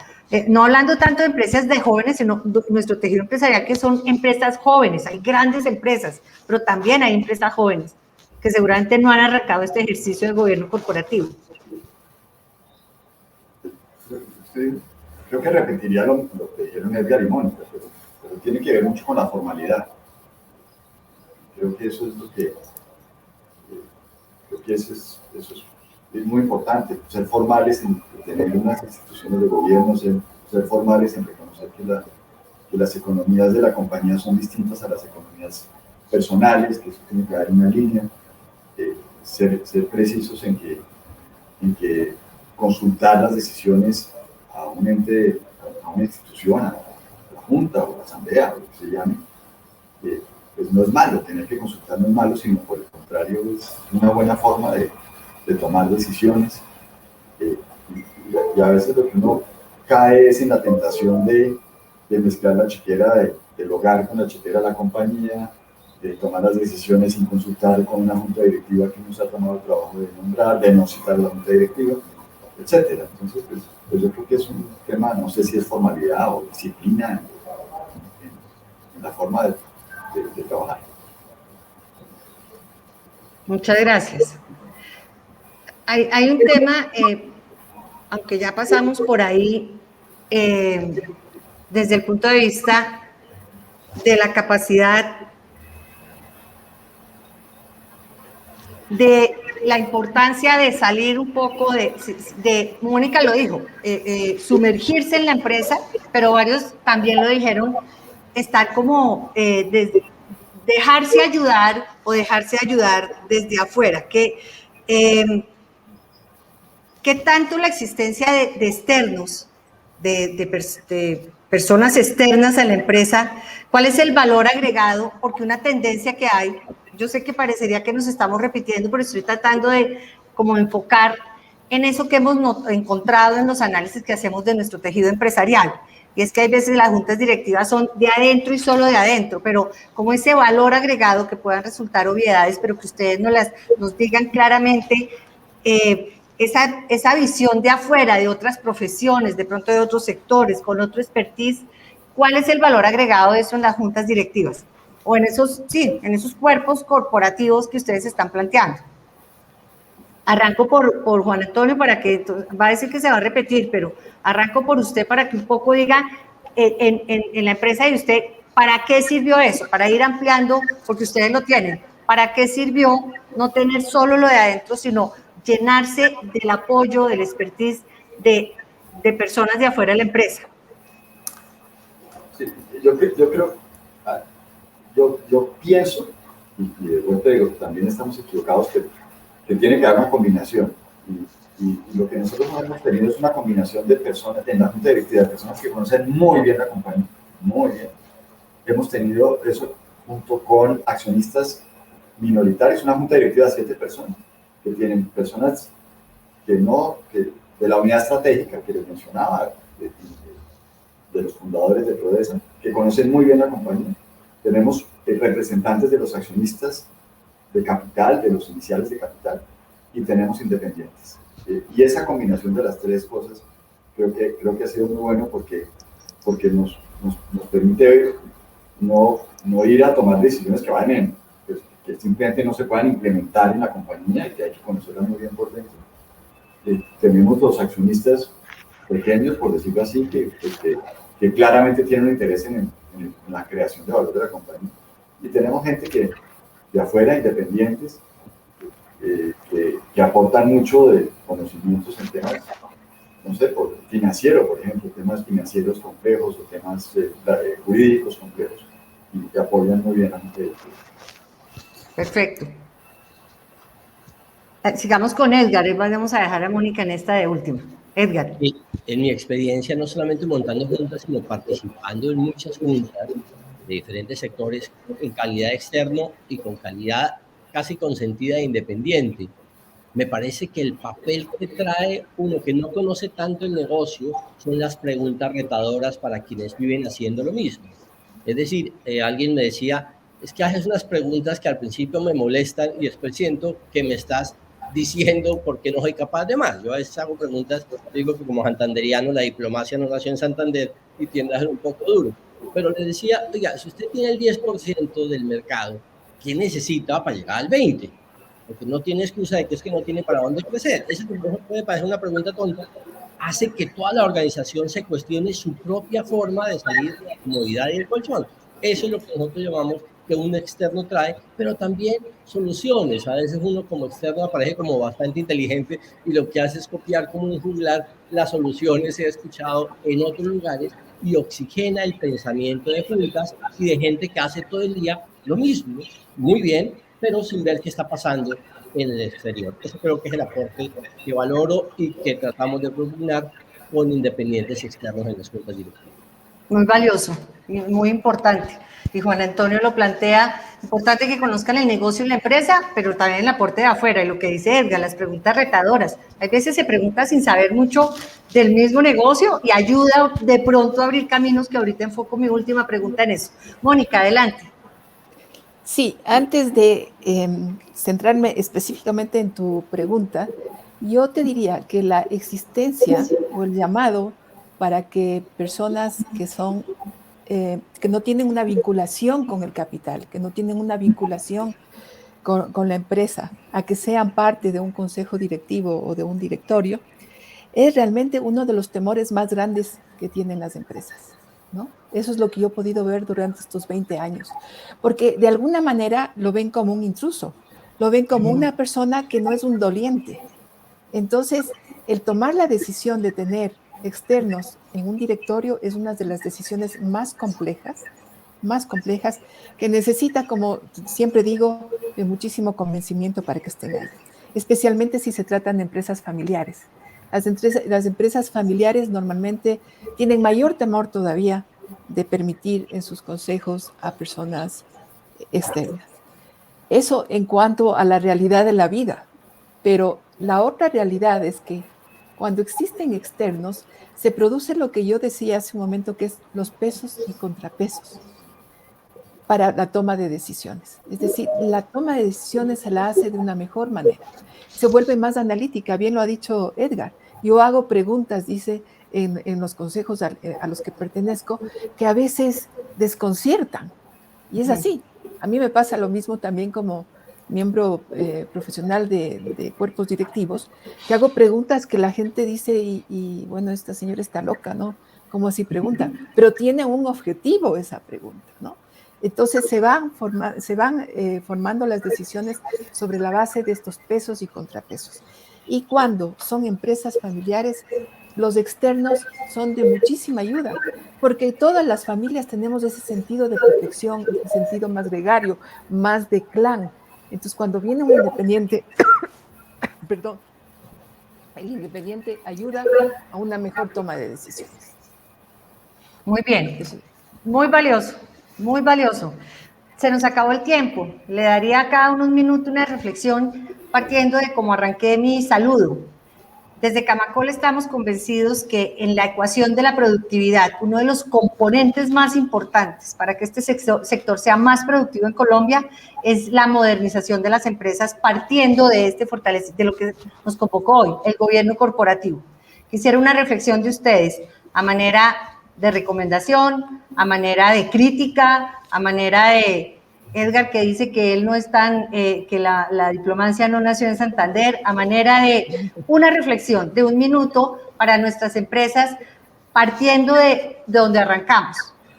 No hablando tanto de empresas de jóvenes, sino nuestro tejido empresarial, que son empresas jóvenes. Hay grandes empresas, pero también hay empresas jóvenes que seguramente no han arrancado este ejercicio de gobierno corporativo. Creo que repetiría lo que dijeron Edgar y Mónica, pero tiene que ver mucho con la formalidad. Creo que eso es lo que eso es muy importante, ser formales en tener unas instituciones de gobierno, ser formales en reconocer que las economías de la compañía son distintas a las economías personales, que eso tiene que haber una línea, ser precisos en que consultar las decisiones a un ente, a una institución, a la Junta o a la Asamblea, o lo que se llame, pues no es malo, tener que consultar no es malo, sino por el contrario es una buena forma de tomar decisiones. Y a veces lo que uno cae es en la tentación de mezclar la chequera del hogar con la chequera de la compañía, de tomar las decisiones sin consultar con una junta directiva que no se ha tomado el trabajo de nombrar, de no citar a la junta directiva, etcétera. Entonces, pues yo creo que es un tema, no sé si es formalidad o disciplina en la forma de trabajar. Muchas gracias. Hay un tema, aunque ya pasamos por ahí, desde el punto de vista de la capacidad de la importancia de salir un poco de Mónica lo dijo, sumergirse en la empresa, pero varios también lo dijeron, estar como dejarse ayudar o dejarse ayudar desde afuera. ¿Qué tanto la existencia de externos, de personas externas a la empresa, cuál es el valor agregado? Porque una tendencia que hay, yo sé que parecería que nos estamos repitiendo, pero estoy tratando de como enfocar en eso que hemos encontrado en los análisis que hacemos de nuestro tejido empresarial. Y es que hay veces las juntas directivas son de adentro y solo de adentro, pero como ese valor agregado que puedan resultar obviedades, pero que ustedes nos digan claramente esa visión de afuera, de otras profesiones, de pronto de otros sectores, con otro expertise, ¿cuál es el valor agregado de eso en las juntas directivas? O en esos cuerpos corporativos que ustedes están planteando. Arranco por Juan Antonio, para que va a decir que se va a repetir, pero arranco por usted para que un poco diga en la empresa de usted, ¿para qué sirvió eso? Para ir ampliando, porque ustedes lo tienen. ¿Para qué sirvió no tener solo lo de adentro, sino llenarse del apoyo, del expertise de personas de afuera de la empresa? Sí, yo pienso, y de vuelta digo, también estamos equivocados, que tiene que haber una combinación. Y lo que nosotros hemos tenido es una combinación de personas, en la junta directiva, de personas que conocen muy bien la compañía, muy bien. Hemos tenido eso junto con accionistas minoritarios, una junta directiva de 7 personas, que tienen personas de la unidad estratégica que les mencionaba, los fundadores de Prodesa, que conocen muy bien la compañía. Tenemos representantes de los accionistas de capital, de los iniciales de capital, y tenemos independientes. Y esa combinación de las tres cosas creo que ha sido muy bueno porque nos permite no ir a tomar decisiones que vayan pues, que simplemente no se puedan implementar en la compañía y que hay que conocerlas muy bien por dentro. Tenemos los accionistas pequeños, por decirlo así, que claramente tienen un interés en la creación de valor de la compañía. Y tenemos gente de afuera, independientes, que aportan mucho de conocimientos en temas, no sé, financiero, por ejemplo, temas financieros complejos o temas jurídicos complejos, y que apoyan muy bien a gente. Perfecto. Sigamos con Edgar, y vamos a dejar a Mónica en esta de última. Edgar. Y en mi experiencia, no solamente montando juntas, sino participando en muchas juntas de diferentes sectores en calidad externo y con calidad casi consentida e independiente. Me parece que el papel que trae uno que no conoce tanto el negocio son las preguntas retadoras para quienes viven haciendo lo mismo. Es decir, alguien me decía, es que haces unas preguntas que al principio me molestan y después siento que me estás diciendo por qué no soy capaz de más. Yo a veces hago preguntas, digo que como santanderiano la diplomacia no nació en Santander y tiende a ser un poco duro. Pero le decía, oiga, si usted tiene el 10% del mercado, ¿qué necesita para llegar al 20%? Porque no tiene excusa de que es que no tiene para dónde crecer. Eso puede parecer una pregunta tonta, hace que toda la organización se cuestione su propia forma de salir de la comodidad y el colchón. Eso es lo que nosotros llamamos que un externo trae, pero también soluciones. A veces uno como externo aparece como bastante inteligente y lo que hace es copiar como un juglar las soluciones que he escuchado en otros lugares y oxigena el pensamiento de juntas y de gente que hace todo el día lo mismo, muy bien, pero sin ver qué está pasando en el exterior. Eso creo que es el aporte que valoro y que tratamos de propugnar con independientes externos en las juntas directivas. Muy valioso y muy importante. Y Juan Antonio lo plantea, importante que conozcan el negocio y la empresa, pero también el aporte de afuera. Y lo que dice Edgar, las preguntas retadoras. Hay veces se pregunta sin saber mucho del mismo negocio y ayuda de pronto a abrir caminos, que ahorita enfoco mi última pregunta en eso. Mónica, adelante. Sí, antes de centrarme específicamente en tu pregunta, yo te diría que la existencia o el llamado para que personas que son, que no tienen una vinculación con el capital, que no tienen una vinculación con la empresa, a que sean parte de un consejo directivo o de un directorio, es realmente uno de los temores más grandes que tienen las empresas, ¿no? Eso es lo que yo he podido ver durante estos 20 años, porque de alguna manera lo ven como un intruso, lo ven como una persona que no es un doliente. Entonces, el tomar la decisión de tener externos en un directorio es una de las decisiones más complejas, que necesita, como siempre digo, de muchísimo convencimiento para que estén ahí, especialmente si se tratan de empresas familiares. Las empresas familiares normalmente tienen mayor temor todavía de permitir en sus consejos a personas externas. Eso en cuanto a la realidad de la vida, pero la otra realidad es que cuando existen externos, se produce lo que yo decía hace un momento, que es los pesos y contrapesos para la toma de decisiones. Es decir, la toma de decisiones se la hace de una mejor manera. Se vuelve más analítica, bien lo ha dicho Edgar. Yo hago preguntas, dice, en los consejos a los que pertenezco, que a veces desconciertan. Y es así. A mí me pasa lo mismo también como miembro profesional de cuerpos directivos, que hago preguntas que la gente dice, y bueno, esta señora está loca, ¿no? Como así pregunta, pero tiene un objetivo esa pregunta, ¿no? Entonces se van formando las decisiones sobre la base de estos pesos y contrapesos. Y cuando son empresas familiares, los externos son de muchísima ayuda, porque todas las familias tenemos ese sentido de protección, ese sentido más gregario, más de clan. Entonces, cuando viene un independiente, perdón, el independiente ayuda a una mejor toma de decisiones. Muy bien, muy valioso, muy valioso. Se nos acabó el tiempo. Le daría a cada unos minutos una reflexión partiendo de cómo arranqué mi saludo. Desde Camacol estamos convencidos que en la ecuación de la productividad, uno de los componentes más importantes para que este sector sea más productivo en Colombia es la modernización de las empresas, partiendo de de lo que nos convocó hoy, el gobierno corporativo. Quisiera una reflexión de ustedes a manera de recomendación, a manera de crítica, a manera de Edgar, que dice que él no es tan, que la diplomacia no nació en Santander, a manera de una reflexión de 1 minuto para nuestras empresas, partiendo de donde arrancamos.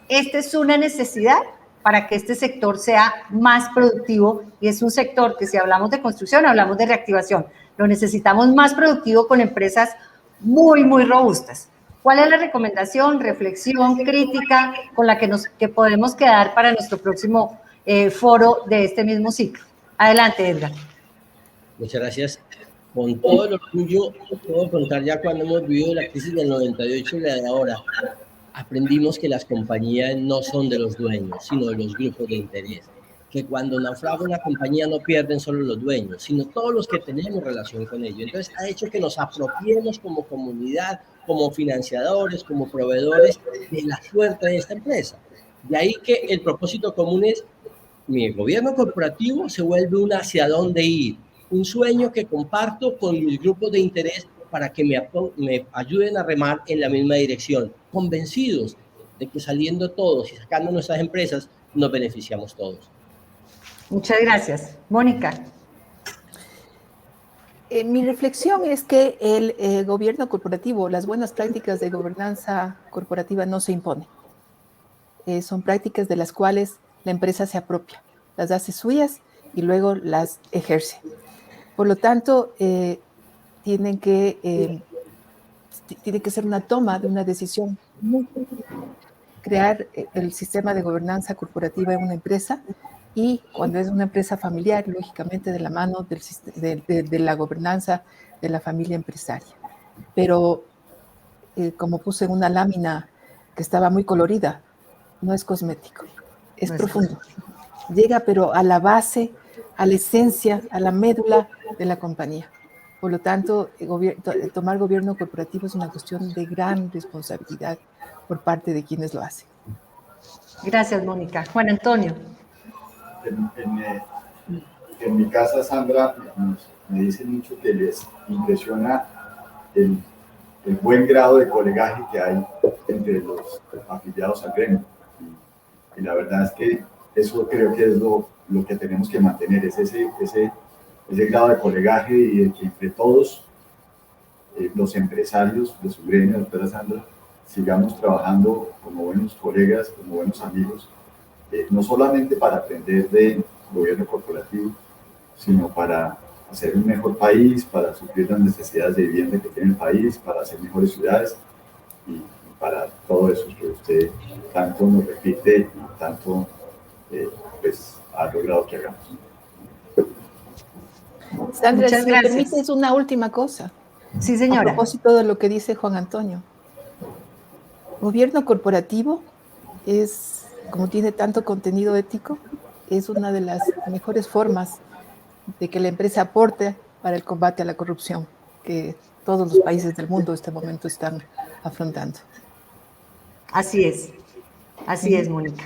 Esta es una necesidad para que este sector sea más productivo, y es un sector que, si hablamos de construcción, hablamos de reactivación. Lo necesitamos más productivo con empresas muy, muy robustas. ¿Cuál es la recomendación, reflexión, crítica con la que podemos quedar para nuestro próximo foro de este mismo ciclo? Adelante, Edgar. Muchas gracias. Con todo el orgullo, puedo contar ya cuando hemos vivido la crisis del 98 y la de ahora, aprendimos que las compañías no son de los dueños, sino de los grupos de interés. Que cuando naufraga una compañía no pierden solo los dueños, sino todos los que tenemos relación con ello. Entonces, ha hecho que nos apropiemos como comunidad, como financiadores, como proveedores de la suerte de esta empresa. De ahí que el propósito común es: mi gobierno corporativo se vuelve un hacia dónde ir, un sueño que comparto con mis grupos de interés para que me ayuden a remar en la misma dirección, convencidos de que saliendo todos y sacando nuestras empresas nos beneficiamos todos. Muchas gracias. Mónica. Mi reflexión es que el gobierno corporativo, las buenas prácticas de gobernanza corporativa no se imponen. Son prácticas de las cuales la empresa se apropia, las hace suyas y luego las ejerce. Por lo tanto, tiene que ser una toma de una decisión muy crear el sistema de gobernanza corporativa en una empresa, y cuando es una empresa familiar, lógicamente de la mano de la gobernanza de la familia empresaria. Pero, como puse en una lámina que estaba muy colorida, no es cosmético, es profundo. Llega pero a la base, a la esencia, a la médula de la compañía. Por lo tanto, tomar gobierno corporativo es una cuestión de gran responsabilidad por parte de quienes lo hacen. Gracias, Mónica. Juan Antonio. En mi casa, Sandra, me dicen mucho que les impresiona el buen grado de colegaje que hay entre los afiliados al gremio. Y la verdad es que eso creo que es lo que tenemos que mantener, es ese grado de colegaje, y de que entre todos los empresarios de su gremio, doctora Sandra, sigamos trabajando como buenos colegas, como buenos amigos, no solamente para aprender del gobierno corporativo, sino para hacer un mejor país, para suplir las necesidades de vivienda que tiene el país, para hacer mejores ciudades y para todo eso que usted tanto nos repite y tanto pues ha logrado que hagamos. Sandra, si me permites una última cosa. Sí, señora. A propósito de lo que dice Juan Antonio. Gobierno corporativo es, como tiene tanto contenido ético, es una de las mejores formas de que la empresa aporte para el combate a la corrupción que todos los países del mundo en este momento están afrontando. Así es, Mónica.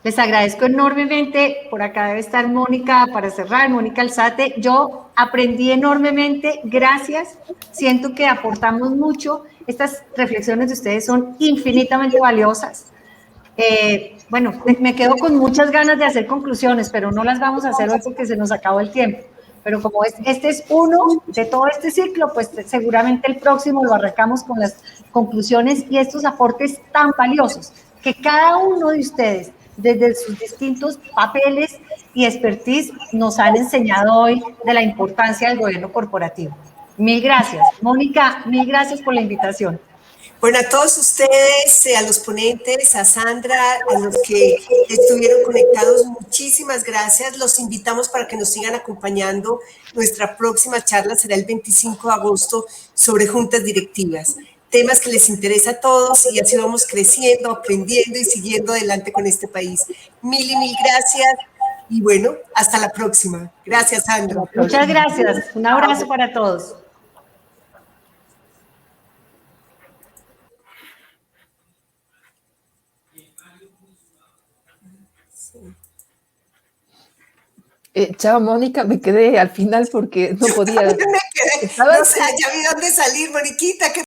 Les agradezco enormemente. Por acá debe estar Mónica para cerrar, Mónica Alzate. Yo aprendí enormemente, gracias. Siento que aportamos mucho. Estas reflexiones de ustedes son infinitamente valiosas. Bueno, me quedo con muchas ganas de hacer conclusiones, pero no las vamos a hacer hoy porque se nos acabó el tiempo. Pero como este es uno de todo este ciclo, pues seguramente el próximo lo arrancamos con las conclusiones y estos aportes tan valiosos que cada uno de ustedes, desde sus distintos papeles y expertise, nos han enseñado hoy de la importancia del gobierno corporativo. Mil gracias. Mónica, mil gracias por la invitación. Bueno, a todos ustedes, a los ponentes, a Sandra, a los que estuvieron conectados, muchísimas gracias. Los invitamos para que nos sigan acompañando. Nuestra próxima charla será el 25 de agosto sobre juntas directivas. Temas que les interesa a todos, y así vamos creciendo, aprendiendo y siguiendo adelante con este país. Mil y mil gracias. Y bueno, hasta la próxima. Gracias, Sandra. Muchas gracias. Un abrazo para todos. Chao, Mónica, me quedé al final porque no podía. Me quedé, Estaba- no sé, ya vi dónde salir, Moniquita, que